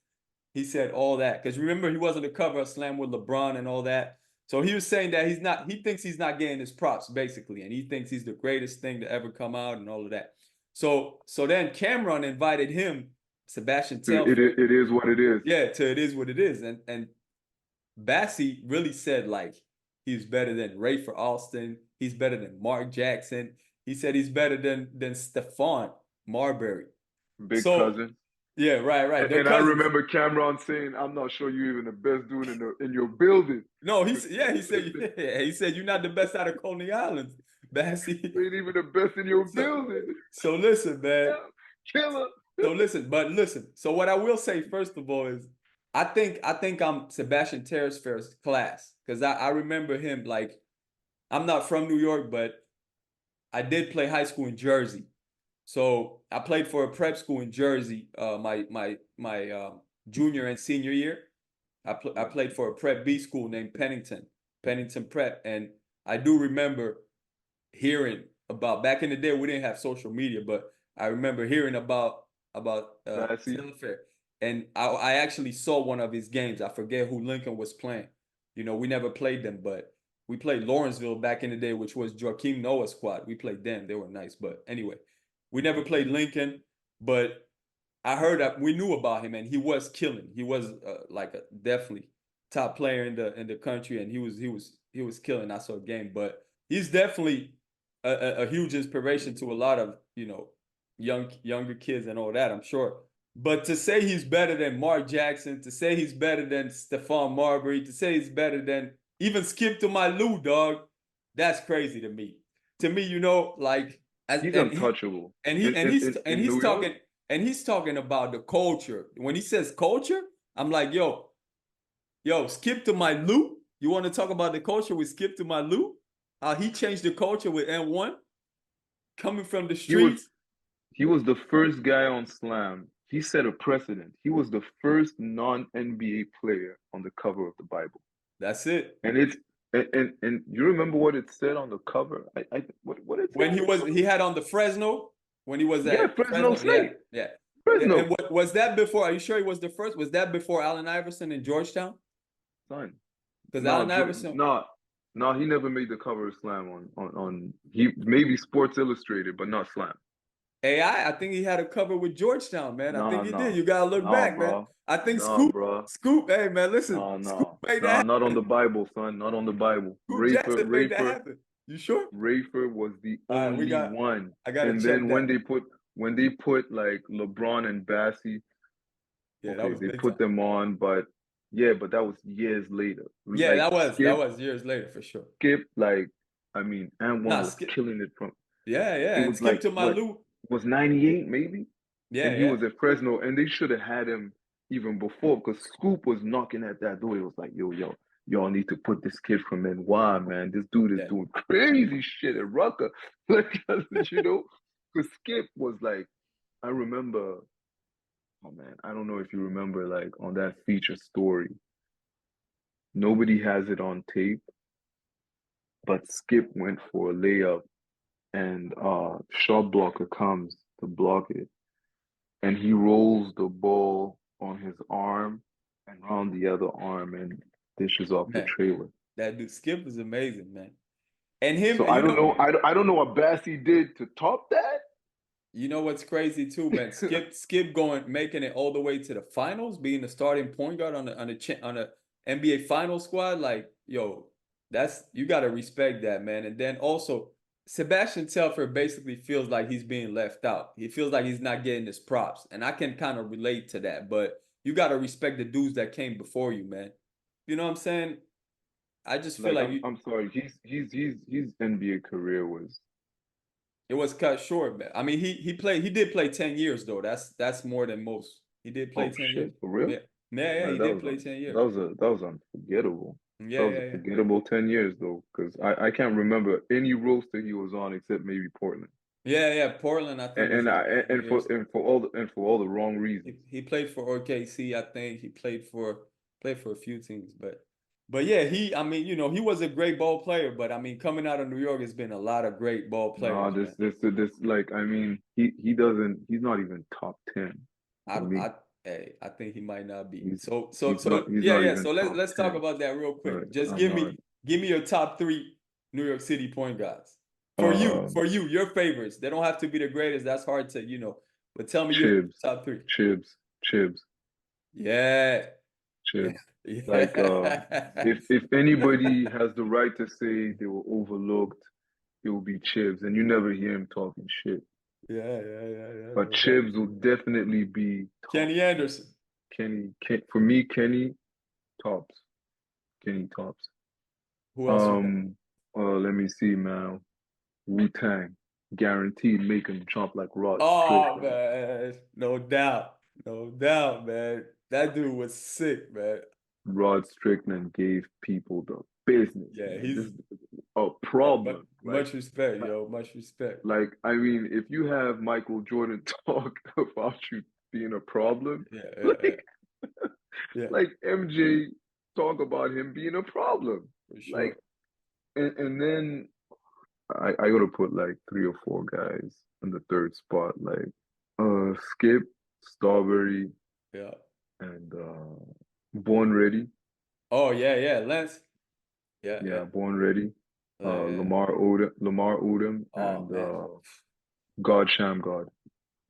He said all that because remember he wasn't the cover of Slam with LeBron and all that. So he was saying that he thinks he's not getting his props basically, and he thinks he's the greatest thing to ever come out and all of that. So then Cameron invited him, Sebastian Telfair. It is what it is. Yeah, to It Is What It Is. And Bassie really said like he's better than Rayford Alston. He's better than Mark Jackson. He said he's better than Stephon Marbury. Big cousin. Yeah, right. And I remember Cameron saying, "I'm not sure you're even the best dude in your building." No, he said you're not the best out of Coney Island, Bassie. You ain't even the best in your building. So listen, man. Killer. So listen. So what I will say first of all is I think I'm Sebastian Telfair's class because I remember him like I'm not from New York, but I did play high school in Jersey. So I played for a prep school in Jersey my junior and senior year. I played for a prep B school named Pennington Prep, and I do remember hearing about back in the day we didn't have social media, but I remember hearing about Telfair, and I actually saw one of his games. I forget who Lincoln was playing. We never played them, but we played Lawrenceville back in the day, which was Joakim Noah's squad. We played them. They were nice, but anyway, we never played Lincoln, but I heard that we knew about him, and he was killing. He was like a definitely top player in the country, and he was killing. I saw a game, but he's definitely a huge inspiration to a lot of younger kids and all that, I'm sure. But to say he's better than Mark Jackson, to say he's better than Stephon Marbury, to say he's better than even Skip to my Lou, dog, that's crazy to me. To me, like he's untouchable. He's talking about the culture. When he says culture, I'm like, yo, Skip to my Lou. You want to talk about the culture with Skip to my Lou? He changed the culture with N1 coming from the streets. He was the first guy on Slam. He set a precedent. He was the first non-NBA player on the cover of the Bible. That's it. And you remember what it said on the cover? What it said? When he had on the Fresno when he was at Fresno State. Yeah. Fresno. And was that before? Are you sure he was the first? Was that before Allen Iverson in Georgetown? Son. Because Allen Iverson. No, he never made the cover of Slam on he maybe Sports Illustrated, but not Slam. I think he had a cover with Georgetown, man. I think he did. You gotta look back, bro. man. I think Scoop. Hey, man, listen. Scoop made that happen. Not on the Bible, son. Not on the Bible. Rayford made that happen. You sure? Rayford was the only one. I gotta and check then that. when they put like LeBron and Bassie, they put them on, but that was years later. Yeah, like, that was years later for sure. Skip, and one was killing it from. Yeah. It was Skip like, to my Lou. Was 98 maybe? Yeah, and he was at Fresno, and they should have had him even before because Scoop was knocking at that door. It was like, yo, y'all need to put this kid from NY, man. This dude is doing crazy shit at Rucker. Like, you know, because Skip was like, I remember, oh man, I don't know if you remember, like on that feature story, nobody has it on tape, but Skip went for a layup and shot blocker comes to block it, and he rolls the ball on his arm and around the other arm and dishes off the trailer. That dude Skip is amazing, man. And him, So I don't know. I don't know what Bassie did to top that. You know what's crazy too, man? Skip making it all the way to the finals, being the starting point guard on the NBA final squad. Like, yo, you gotta respect that, man. And then also, Sebastian Telfair basically feels like he's being left out. He feels like he's not getting his props, and I can kind of relate to that. But you gotta respect the dudes that came before you, man. You know what I'm saying? I just feel like I'm sorry. His NBA career was. It was cut short, man. I mean, he did play 10 years though. That's more than most. He did play 10 years. For real? Yeah. Yeah, he did play 10 years. That was unforgettable. Yeah, that was a forgettable 10 years though, because I can't remember any roster he was on except maybe Portland. Yeah, Portland. I think for all the wrong reasons. He played for OKC. I think he played for a few teams, but yeah, I mean, you know, he was a great ball player, but I mean, coming out of New York, has been a lot of great ball players. No, this like, I mean, he's not even top 10. I think he might not be. So let's talk about that real quick. Right. Just give me your top 3 New York City point guards. For you, your favorites. They don't have to be the greatest. That's hard to, you know, but tell me your top 3. Chibs. Yeah. Chibs. Yeah. Like, if anybody has the right to say they were overlooked, it will be Chibs, and you never hear him talking shit. Yeah. But Chibs will definitely be Kenny Anderson. For me, Kenny tops. Who else? Let me see, man. Wu-Tang, guaranteed make him jump like Rod. Oh man, no doubt, man. That dude was sick, man. Rod Strickland gave people the business. Yeah, he's a problem. Much respect, yo. Much respect. Like, I mean, if you have Michael Jordan talk about you being a problem, like MJ talk about him being a problem. For sure. Like, and then I gotta put like 3 or 4 guys in the third spot, like Skip, Strawberry, and Born Ready. Oh yeah, Lance. Yeah, Born Ready. Lamar Odom, and God Shamgod.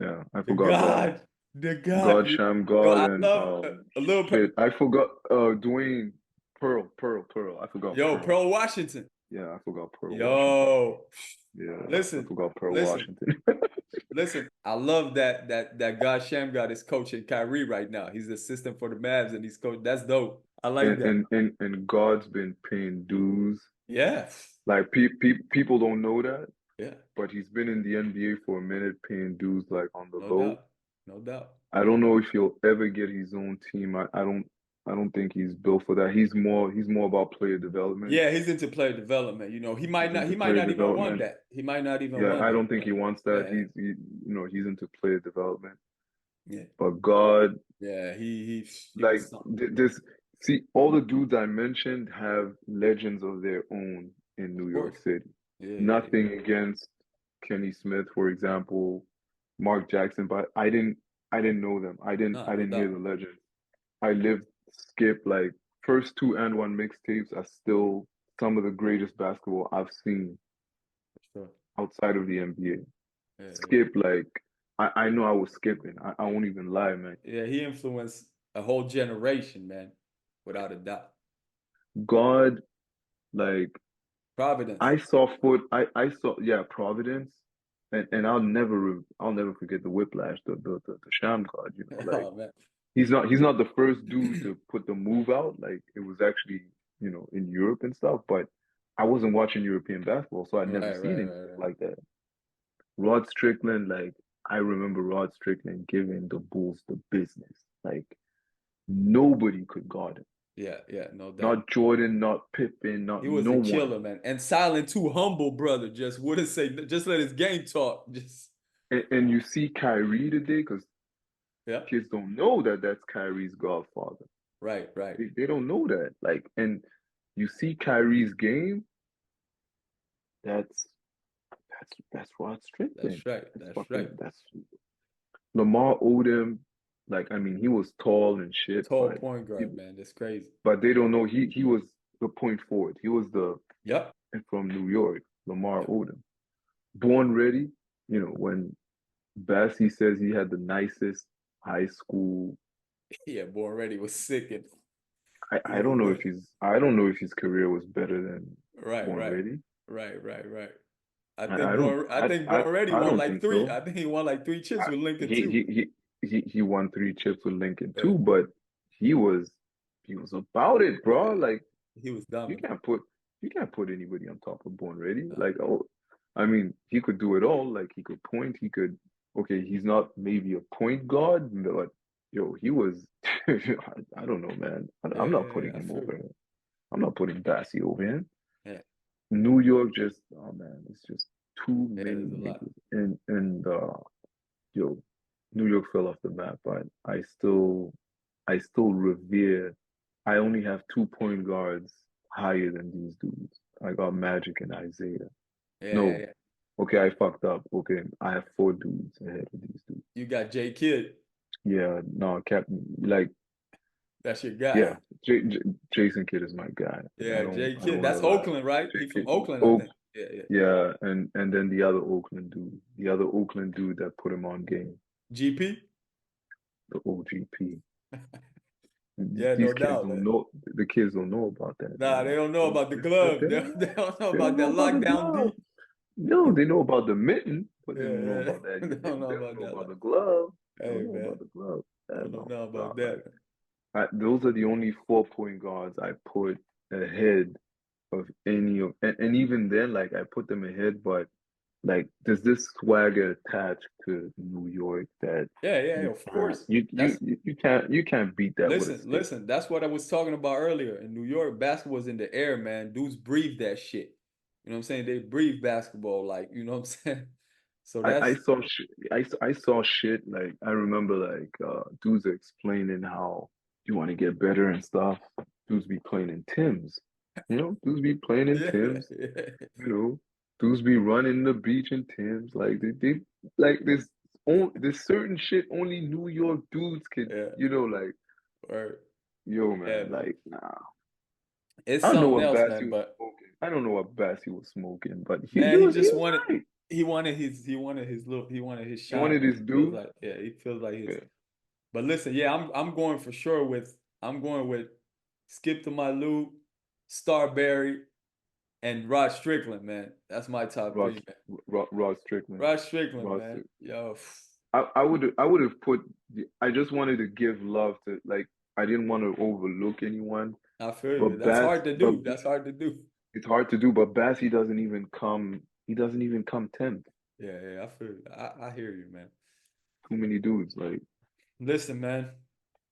Yeah, I forgot the God. God Shamgod and a little shit. I forgot Dwayne Pearl. I forgot. Pearl Washington. Yeah, I forgot Pearl Washington. Yeah, listen. I forgot Pearl Washington. Listen, I love that God Shamgod is coaching Kyrie right now. He's the assistant for the Mavs, and he's coach. That's dope. I like that. And God's been paying dues. Yeah. Like people don't know that. Yeah. But he's been in the NBA for a minute, paying dues like on the low. No doubt. I don't know if he'll ever get his own team. I don't think he's built for that. He's more about player development. Yeah, he's into player development. You know, he might not even want that. He might not even want that. I don't think he wants that. Yeah. He's into player development. Yeah. But God. Yeah, he like this. See, all the dudes I mentioned have legends of their own in New York City. Yeah, Nothing against Kenny Smith, for example, Mark Jackson, but I didn't know them. I didn't hear the legends. I lived Skip, like first 2 and 1 mixtapes are still some of the greatest basketball I've seen outside of the NBA. Yeah, Skip, like I know I was skipping. I won't even lie, man. Yeah, he influenced a whole generation, man, without a doubt. God, like Providence. I saw Providence. And I'll never forget the whiplash, the sham God, you know, like man. He's not the first dude to put the move out. Like it was actually, you know, in Europe and stuff, but I wasn't watching European basketball, so I'd never seen anything like that. Rod Strickland, like I remember Rod Strickland giving the Bulls the business. Like nobody could guard him. Yeah, no doubt. Not Jordan, not Pippen, not He was no a one. killer, man. And silent too humble, brother. Just wouldn't say. Just let his game talk. Just And you see Kyrie today, because yeah. kids don't know that that's Kyrie's godfather. Right. They don't know that. Like, and you see Kyrie's game, that's Rod Strickland. That's right. That's right. That's Lamar Odom. Like, I mean, he was tall and shit, Tall point guard, man. That's crazy. but they don't know he was the point forward. He was the Yep. from New York, Lamar Odom. Born ready, when Bassie says he had the nicest high school. Yeah, Born Ready was sick. And I don't know if his career was better than Born Ready. Right. I I think Born Ready I won don't like think three. so. I think he won like 3 chips with Lincoln too. He won 3 chips with Lincoln too, but he was about it, bro. Like, he was you dominant. can't put anybody on top of Born Ready. Like, I mean, he could do it all. Like, he could point. He could. Okay, he's not maybe a point guard, but yo, he was. I don't know, man. I'm not putting him over him. I'm not putting Bassie over him. Yeah. New York just, oh man, it's just too many lot. niggas. And yo, New York fell off the map, but I still revere. I only have 2 point guards higher than these dudes. I got Magic and Isaiah. No. Okay, I fucked up. Okay, I have 4 dudes ahead of these dudes. You got J Kidd. Yeah, no, Captain, like, that's your guy. Yeah, Jason Kidd is my guy. Yeah, J Kidd. That's Oakland, right? He's from Oakland, I think. Yeah, and then the other Oakland dude that put him on game. GP? The OGP. Yeah, These no kids doubt. don't know. The kids don't know about that. Nah, they don't know about the glove. They don't know about that lockdown D. No, they know about the mitten, but they don't know about that. They don't know about the glove. Hey, they don't know man. about the glove. They don't know about that. Those are the only 4 point guards I put ahead of any of, and even then, like, I put them ahead, but like, there's this swagger attached to New York that of course you can't beat that. Listen, that's what I was talking about earlier. In New York, basketball's in the air, man. Dudes breathe that shit. You know what I'm saying? They breathe basketball, like, you know what I'm saying? So I saw shit. I saw shit, like, I remember, like, dudes are explaining how you want to get better and stuff. Dudes be playing in Timbs. Dudes be playing in Timbs. Dudes be running the beach in Timbs. Like, they like this. There's certain shit only New York dudes can. Like, yo, man, like, nah. It's I don't know something what else, Bassie man. was But smoking. I don't know what Bassie was smoking, but he just wanted. Right. He wanted his shine. He wanted his dude. He feels like his. Yeah. But listen, I'm going for sure with Skip to My Lou, Starberry, and Rod Strickland, man. That's my top 3, man. Rod Strickland. Man. Yo. I would have put. I just wanted to give love to, like, I didn't want to overlook anyone. I feel you. That's hard to do. That's hard to do. It's hard to do, but Bassie doesn't even come. He doesn't even come 10th. Yeah, I feel you. I hear you, man. Too many dudes, like. Listen, man.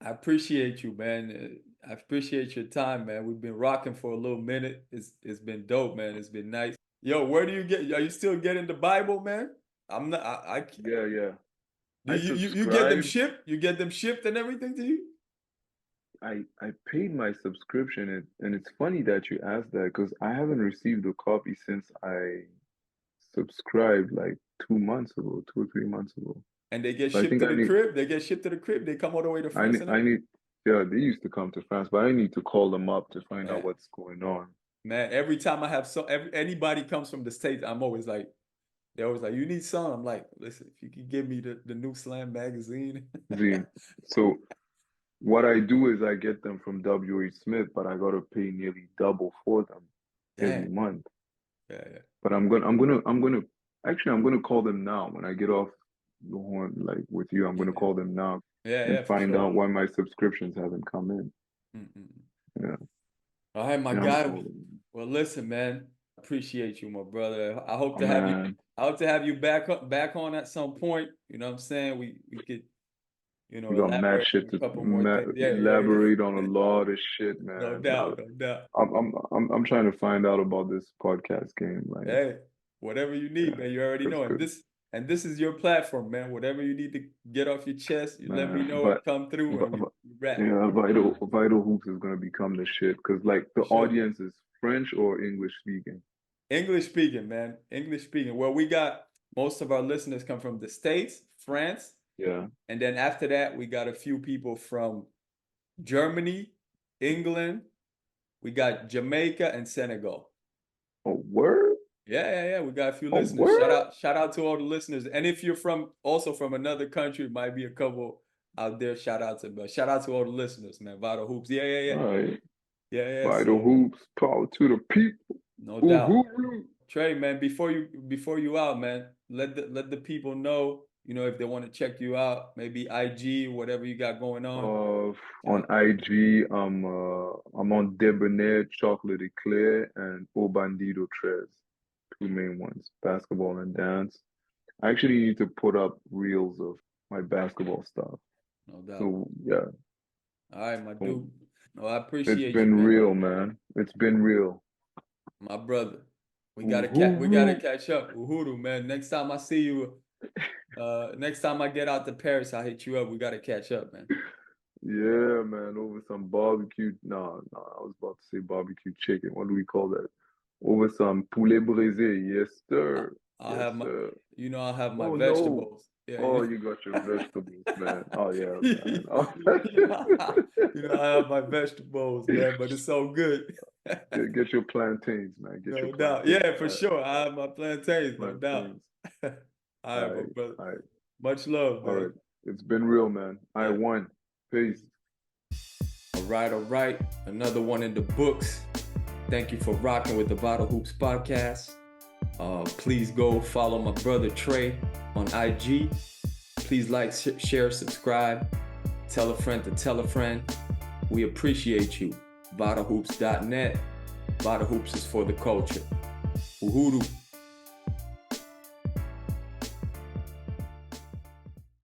I appreciate you, man. I appreciate your time, man. We've been rocking for a little minute. It's been dope, man. It's been nice. Yo, where do you get? Are you still getting the Bible, man? I'm not. I can't. Yeah. You get them shipped? You get them shipped and everything to you? I paid my subscription, and it's funny that you asked that, because I haven't received a copy since I subscribed like 2 months ago, 2 or 3 months ago. And they get shipped to the crib. They get shipped to the crib. They come all the way to France. Yeah, they used to come to France, but I need to call them up to find out what's going on. Man, every time I have anybody comes from the States, I'm always like, they're always like, you need some. I'm like, listen, if you can give me the new Slam magazine. So what I do is I get them from W.H. Smith, but I gotta pay nearly double for them every month. Yeah. But I'm gonna call them now when I get off the horn, like, with you. I'm gonna call them now and find out why my subscriptions haven't come in. Yeah. All right, my guy. Well, listen, man. Appreciate you, my brother. I hope to have you. I hope to have you back on at some point. You know what I'm saying? We could you know, We got mad elaborate shit on a to couple more things. Yeah, yeah, elaborate on a yeah. lot of shit, No man. doubt, no doubt. I'm trying to find out about this podcast game. Like, Hey, whatever you need, yeah, man, you already know. And cause this is your platform, man. Whatever you need to get off your chest, you let me man, know and come through and but we rap. yeah, Vital Hoops is gonna become the shit. Cause like the For sure. audience is French or English speaking. English speaking, man. English speaking. Well, we got most of our listeners come from the States, France, Yeah. and then after that, we got a few people from Germany, England. We got Jamaica and Senegal. A word? Yeah. We got a few A listeners. word? Shout out to all the listeners. And if you're also from another country, might be a couple out there. Shout out to all the listeners, man. Vital Hoops. Yeah. All right. Yeah. Vital So Hoops, power to the people. no doubt. Uhuru. Trey, man, before you out, man, let the people know, you know, if they want to check you out, maybe IG, whatever you got going on. On IG, I'm on Debonair Chocolate Eclair and O Bandido Tres, two main ones, basketball and dance. I actually need to put up reels of my basketball stuff. No doubt. So yeah, All right, my dude. No, I it's appreciate you, been man. real, man. It's been real. My brother. We gotta Uhuru. catch up. Uhuru, man. Next time I see you, next time I get out to Paris, I'll hit you up. We gotta catch up, man. Yeah, man, over some barbecue. No, I was about to say barbecue chicken. What do we call that? Over some poulet brisé. Yes, sir. I'll Yes, have my, sir. you know, I'll have my Oh no. vegetables. Yeah, Oh, you got your vegetables, man. Oh yeah, man. you know, I have my vegetables, man, but it's so good. Get your plantains, man. Get your No doubt. plantains. Yeah, for sure. I have my plantains, no doubt. Plantains. All All right, my right, brother. all right, Much love, all man. right. It's been real, man. I Yeah. won. Peace. All right. Another one in the books. Thank you for rocking with the Vital Hoops Podcast. Please go follow my brother Trey on IG. Please like, share, subscribe. Tell a friend to tell a friend. We appreciate you. VitalHoops.net. Vital Hoops is for the culture. Uhuru.